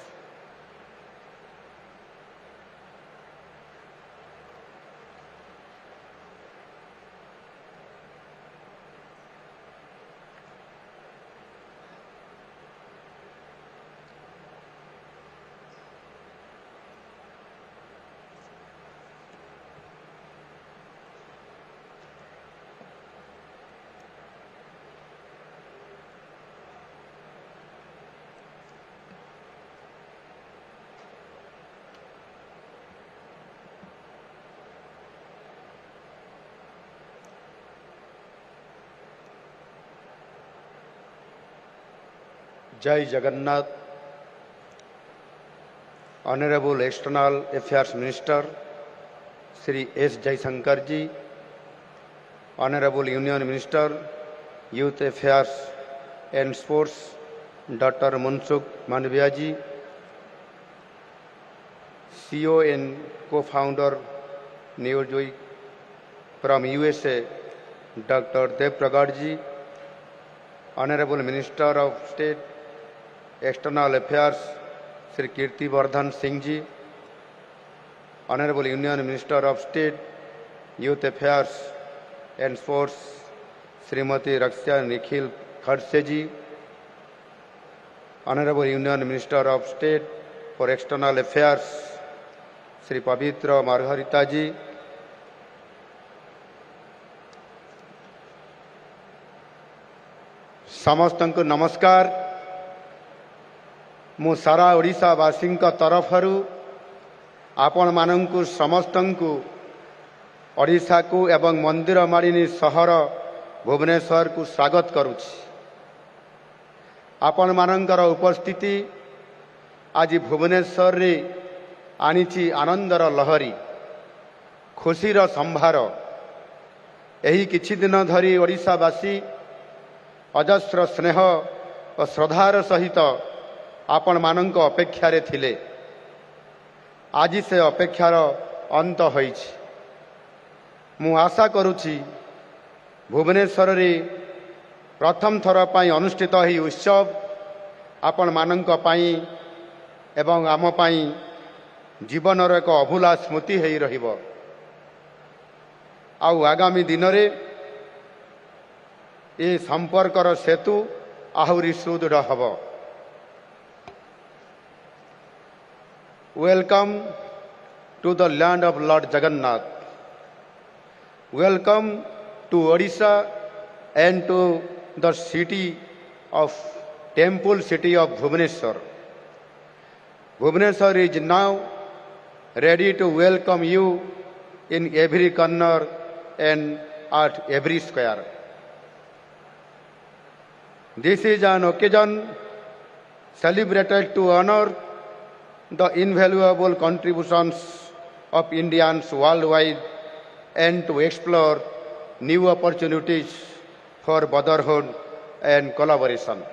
Jai Jagannath, Honorable External Affairs Minister, Sri S. Jaishankarji, Honorable Union Minister, Youth Affairs and Sports, Dr. Mansukh Mandaviya ji, CEO and co-founder Neojoy from USA, Dr. Dev Pragad ji, Honorable Minister of State, External Affairs, Sri Kirti Vardhan Singh ji, Honorable Union Minister of State, Youth Affairs and Sports, Srimati Raksha Nikhil Khadse ji, Honorable Union Minister of State for External Affairs, Sri Pavitra Margarita ji, समस्तंकु नमस्कार। मु सारा ओडिशावासी तरफरु आपण मानंकु समस्तंकु ओडिशा को एवं मंदिर मालिनी सहर भुवनेश्वर को स्वागत करुछि। आपण मानंकर उपस्थिति आज भुवनेश्वर रे आनिछि आनंदर लहरी, खुशीर संभार। एही किछि दिन धरी ओडिशावासी अजस्र स्नेह और श्रद्धार सहित आपण मानंक अपेक्षारे थिले। आज से अपेक्षार अंत होइछि। मु आशा करुछि भुवनेश्वर रे प्रथम थर पई अनुष्ठित ही उत्सव आपण मानंक पई एवं आम पई जीवनर एक अभूला स्मृति हेई रहिबो। आउ आगामी दिन रे ए संपर्कर सेतु आहुरी सुदृढ़ hub. Welcome to the land of lord Jagannath. Welcome to Odisha and to the city of temple city of Bhubaneswar. Bhubaneswar is now ready to welcome you in every corner and at every square. This is an occasion celebrated to honor the invaluable contributions of Indians worldwide and to explore new opportunities for brotherhood and collaboration.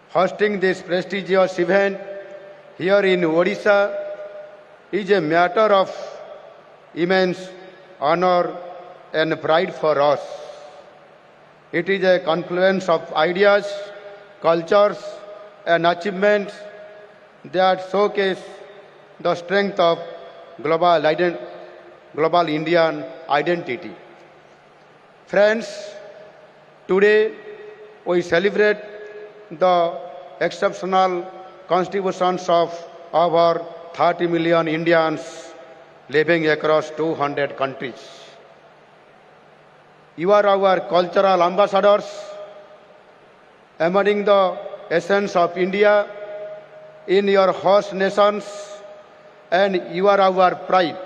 Hosting this prestigious event here in Odisha is a matter of immense honor and pride for us. It is a confluence of ideas, cultures, and achievements that showcase the strength of global Indian identity. Friends, today we celebrate the exceptional contributions of over 30 million Indians living across 200 countries. You are our cultural ambassadors, embodying the essence of India in your host nations, and you are our pride.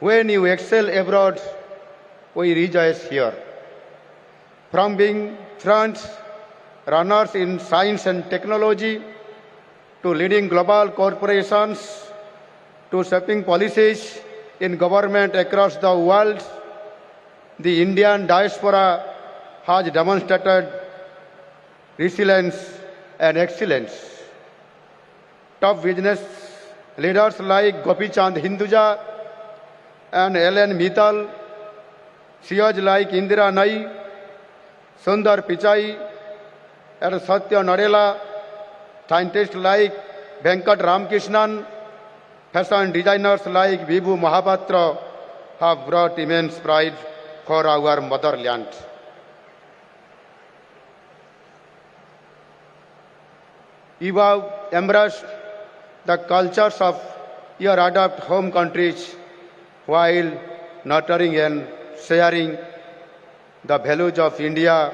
When you excel abroad, we rejoice here. From being front runners in science and technology, to leading global corporations, to shaping policies in government across the world, the Indian diaspora has demonstrated resilience and excellence. Top business leaders like Gopi Chand Hinduja and Ellen Mittal, CEOs like Indira Nai, Sundar Pichai, and Satya Nadella, scientists like Venkat Ramakrishnan, fashion designers like Vibhu Mahapatra have brought immense pride for our motherland. You have embraced the cultures of your adopted home countries while nurturing and sharing the values of India,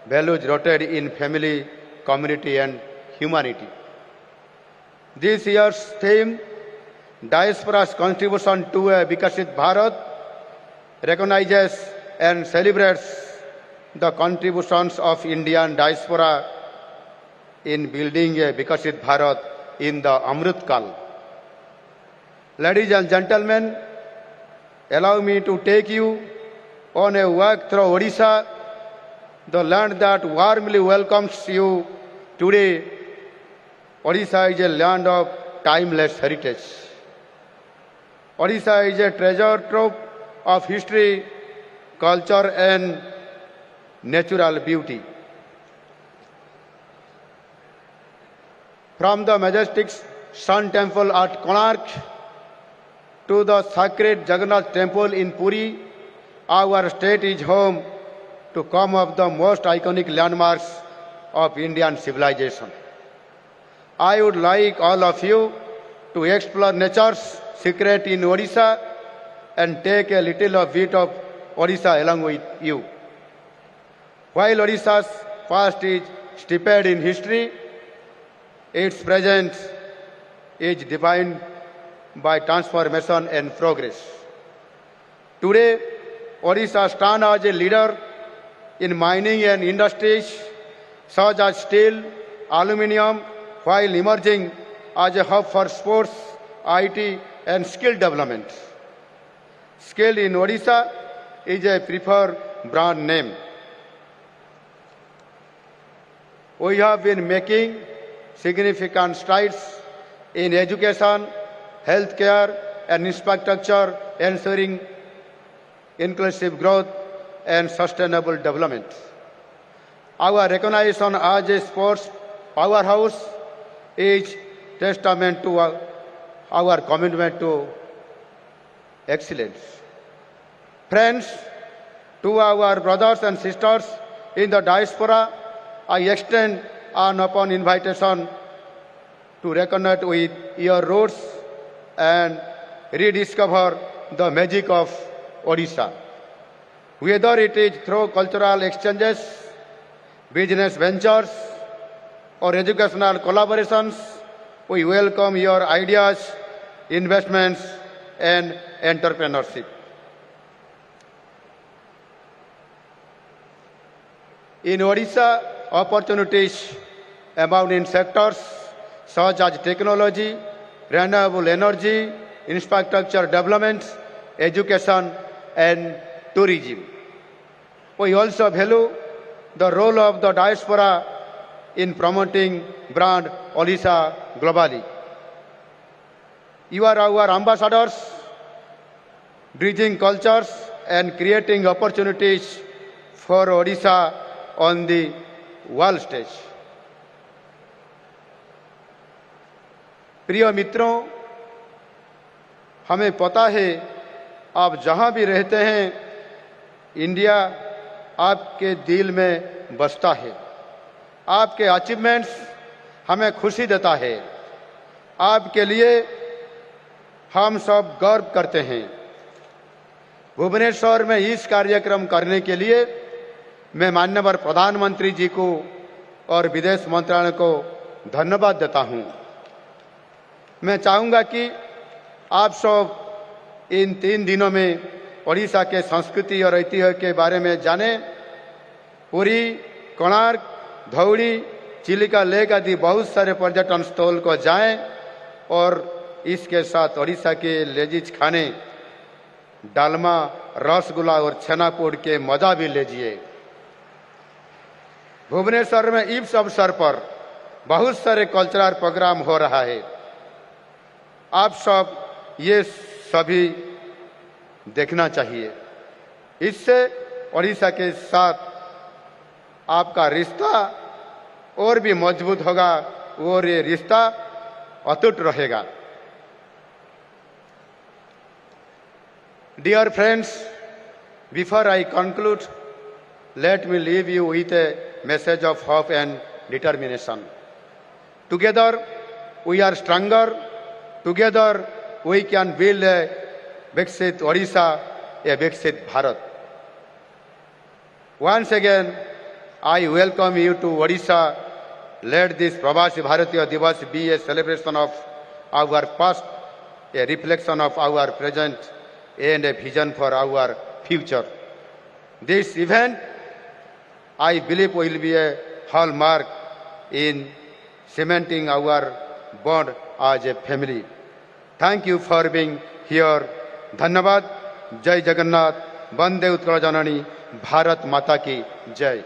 values rooted in family, community, and humanity. This year's theme, Diaspora's Contribution to a Vikasit Bharat, recognizes and celebrates the contributions of Indian diaspora in building a Vikasit Bharat in the Amrit Kal. Ladies and gentlemen, allow me to take you on a walk through Odisha, the land that warmly welcomes you today. Odisha is a land of timeless heritage. Odisha is a treasure trove of history, culture and natural beauty. From the majestic Sun Temple at Konark to the sacred Jagannath Temple in Puri, our state is home to some of the most iconic landmarks of Indian civilization. I would like all of you to explore nature's secret in Odisha and take a little bit of Odisha along with you. While Odisha's past is steeped in history, its present is defined by transformation and progress. Today, Odisha stands as a leader in mining and industries such as steel, aluminium, while emerging as a hub for sports, IT, and skill development. Skill in Odisha is a preferred brand name. We have been making significant strides in education, healthcare, and infrastructure, ensuring inclusive growth and sustainable development. Our recognition as a sports powerhouse is testament to our commitment to excellence. Friends, to our brothers and sisters in the diaspora, I extend an open invitation to reconnect with your roots and rediscover the magic of Odisha. Whether it is through cultural exchanges, business ventures, or educational collaborations, we welcome your ideas, investments, and entrepreneurship. In Odisha, opportunities abound in sectors such as technology, renewable energy, infrastructure development, education, and tourism. We also value the role of the diaspora in promoting brand Odisha globally. You are our ambassadors, bridging cultures and creating opportunities for Odisha on the world stage. प्रिय मित्रों, हमें पता है आप जहां भी रहते हैं, इंडिया आपके दिल में बसता है। आपके अचीवमेंट्स हमें खुशी देता है। आपके लिए हम सब गर्व करते हैं। भुवनेश्वर में इस कार्यक्रम करने के लिए मैं माननीय प्रधानमंत्री जी को और विदेश मंत्रालय को धन्यवाद देता हूं। मैं चाहूंगा कि आप सब इन 3 दिनों में ओडिशा के संस्कृति और ऐतिह्य के बारे में जानें। पुरी, कोणार्क, धौड़ी, चिलिका लेक आदि बहुत सारे पर्यटन स्थल को जाएं और इसके साथ ओडिशा के लेजीज खाने डालमा, रसगुल्ला और छेनापोड़ के मजा भी लीजिए। भुवनेश्वर में इस अवसर पर बहुत सारे कल्चरल प्रोग्राम हो रहा है। आप सब ये सभी देखना चाहिए। इससे ओडिशा के साथ आपका रिश्ता और भी मजबूत होगा और ये रिश्ता अटूट रहेगा। Dear friends, before I conclude, let me leave you with a message of hope and determination. Together we are stronger. Together we can build a Viksit Odisha, a Viksit Bharat. Once again, I welcome you to Odisha. Let this Pravasi Bharatiya Divas be a celebration of our past, a reflection of our present, and a vision for our future. This event, I believe, will be a hallmark in cementing our bond as a family. Thank you for being here. धन्यवाद। जय जगन्नाथ। वंदे उत्कल जननी। भारत माता की जय।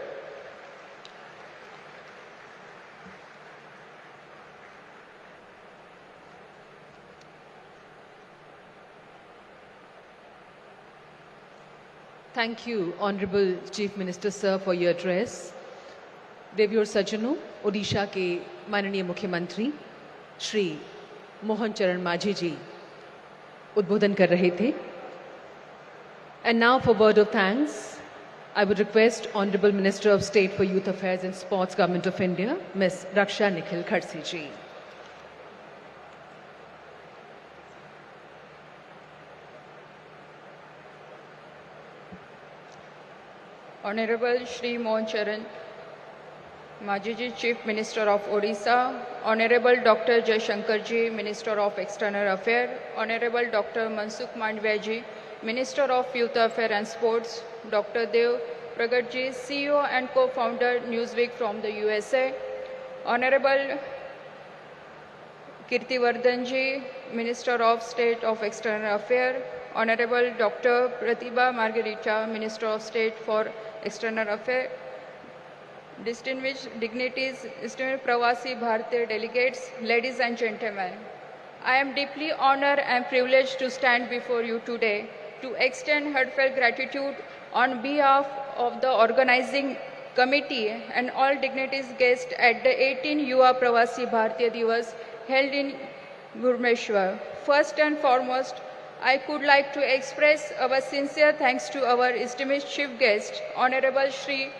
Thank you, Honorable Chief Minister Sir, for your address. देवी और सज्जनों, ओडिशा के माननीय मुख्यमंत्री श्री मोहन चरण मांझी जी उद्बोधन कर रहे थे. And now for word of thanks, I would request Honorable Minister of State for Youth Affairs and Sports, Government of India, Ms. Raksha Nikhil Kharsi ji. Honorable Shri Mohan Charan Majiji, Chief Minister of Odisha, Honorable Dr. Jaishankar ji, Minister of External Affairs, Honorable Dr. Mansukh Mandavia ji, Minister of Youth Affairs and Sports, Dr. Dev Pragat ji, CEO and co-founder Newsweek from the USA, Honorable Kirtivardhan ji, Minister of State of External Affairs, Honorable Dr. Pratibha Margarita, Minister of State for External Affairs, distinguished dignitaries, distinguished Pravasi Bharatiya delegates, ladies and gentlemen. I am deeply honored and privileged to stand before you today to extend heartfelt gratitude on behalf of the organizing committee and all dignitaries guests at the 18th Yuva Pravasi Bharatiya Divas held in Bhubaneswar. First and foremost, I could like to express our sincere thanks to our esteemed chief guest, Honorable Shri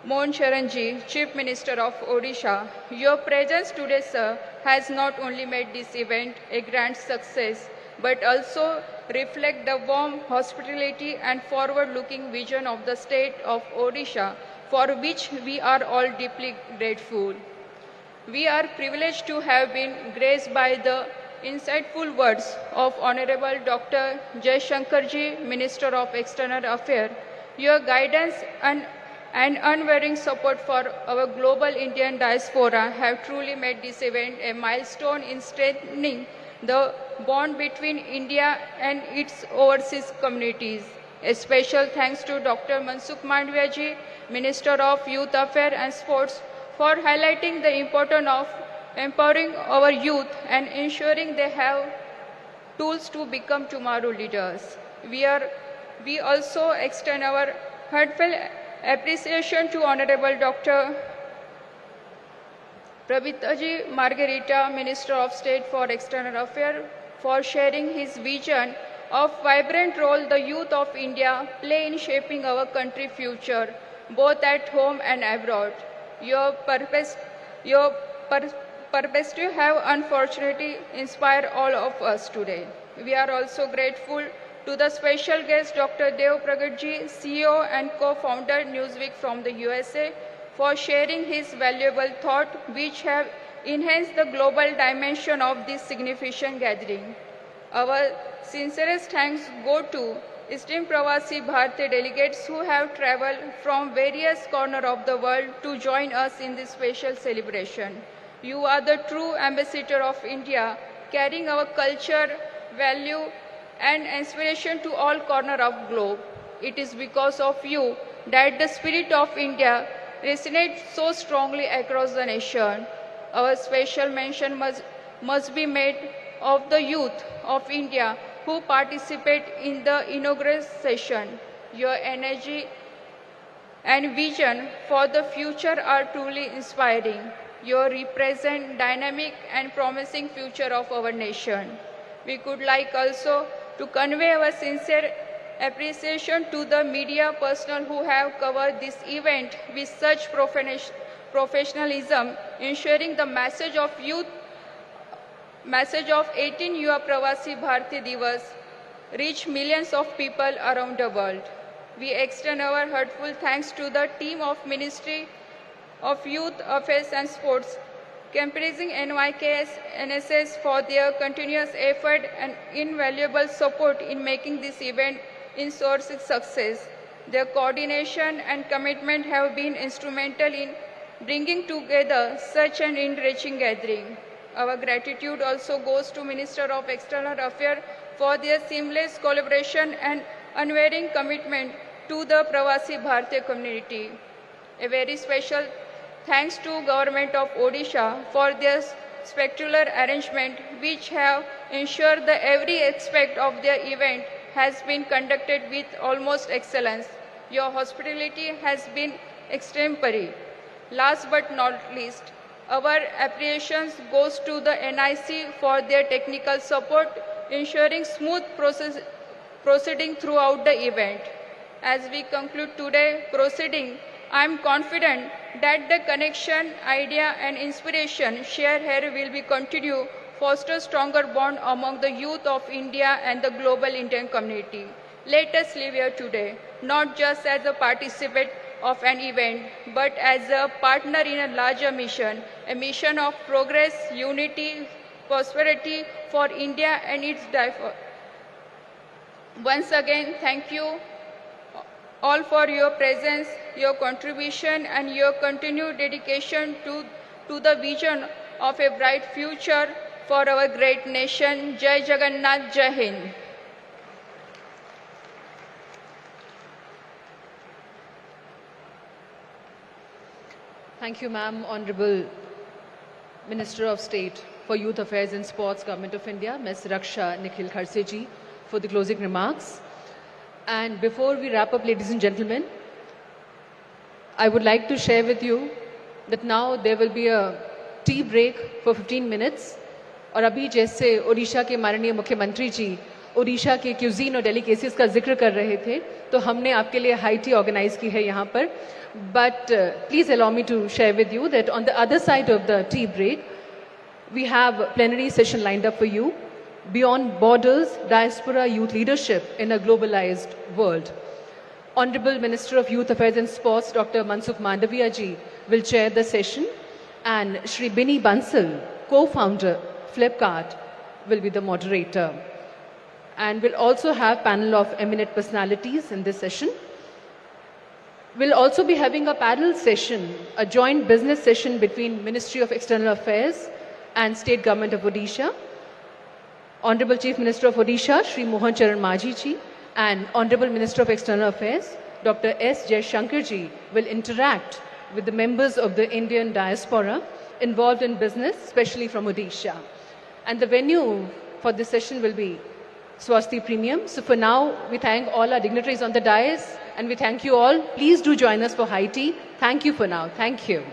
Mohan Charan ji, Chief Minister of Odisha. Your presence today, sir, has not only made this event a grand success, but also reflect the warm hospitality and forward-looking vision of the state of Odisha, for which we are all deeply grateful. We are privileged to have been graced by the insightful words of Honorable Dr. Jaishankar ji, Minister of External Affairs. Your guidance and unwavering support for our global Indian diaspora have truly made this event a milestone in strengthening the bond between India and its overseas communities. A special thanks to Dr. Mansukh Mandavia ji, Minister of Youth Affairs and Sports, for highlighting the importance of empowering our youth and ensuring they have tools to become tomorrow leaders. We also extend our heartfelt appreciation to Honorable Dr. Pratibha Margarita, Minister of State for External Affairs, for sharing his vision of vibrant role the youth of India play in shaping our country's future, both at home and abroad. Your perspective have unfortunately inspired all of us today. We are also grateful to the special guest Dr. Dev Pragat ji, CEO and co-founder Newsweek from the USA, for sharing his valuable thought which have enhanced the global dimension of this significant gathering. Our sincerest thanks go to esteemed Pravasi Bharatiya delegates who have traveled from various corners of the world to join us in this special celebration. You are the true ambassador of India, carrying our culture, value, and inspiration to all corners of globe. It is because of you that the spirit of India resonates so strongly across the nation. Our special mention must be made of the youth of India who participate in the inaugural session. Your energy and vision for the future are truly inspiring. You represent dynamic and promising future of our nation. We could like also to convey our sincere appreciation to the media personnel who have covered this event with such professionalism, ensuring the message of 18 Yuva Pravasi Bharatiya Divas reach millions of people around the world. We extend our heartfelt thanks to the team of Ministry of Youth Affairs and Sports, comprising NYKS, NSS for their continuous effort and invaluable support in making this event ensure its success. Their coordination and commitment have been instrumental in bringing together such an enriching gathering. Our gratitude also goes to Minister of External Affairs for their seamless collaboration and unwavering commitment to the Pravasi Bharatiya community. A very special thanks to Government of Odisha for their spectacular arrangement which have ensured that every aspect of their event has been conducted with almost excellence. Your hospitality has been exemplary. Last but not least, our appreciations goes to the NIC for their technical support, ensuring smooth proceeding throughout the event. As we conclude today proceeding, I am confident that the connection, idea and inspiration shared here will be continue foster stronger bond among the youth of India and the global Indian community. Let us live here today, not just as a participant of an event, but as a partner in a larger mission, a mission of progress, unity, prosperity for India and its diversity. Once again, thank you all for your presence, your contribution and your continued dedication to the vision of a bright future for our great nation. Jai Jagannath, Jai Hind. Thank you, ma'am. Honorable Minister of State for Youth Affairs and Sports, Government of India, Ms. Raksha Nikhil Kharse ji, for the closing remarks. And before we wrap up, ladies and gentlemen, I would like to share with you that now there will be a tea break for 15 minutes. और अभी जैसे ओडिशा के माननीय मुख्यमंत्री जी ओडिशा के cuisine और delicacies का जिक्र कर रहे थे, तो हमने आपके लिए हाई टी ऑर्गेनाइज की है यहाँ पर. But please allow me to share with you that on the other side of the tea break, we have a plenary session lined up for you. Beyond Borders, Diaspora Youth Leadership in a Globalized World. Honorable Minister of Youth Affairs and Sports, Dr. Mansukh Mandaviya ji, will chair the session, and Shri Bini Bansal, co-founder, Flipkart, will be the moderator. And we'll also have panel of eminent personalities in this session. We'll also be having a panel session, a joint business session between Ministry of External Affairs and State Government of Odisha. Honorable Chief Minister of Odisha, Shri Mohan Charan Majhi ji, and Honorable Minister of External Affairs, Dr. S. Jaishankar ji, will interact with the members of the Indian diaspora involved in business, especially from Odisha. And the venue for this session will be Swasti Premium. So for now, we thank all our dignitaries on the dais, and we thank you all. Please do join us for high tea. Thank you for now. Thank you.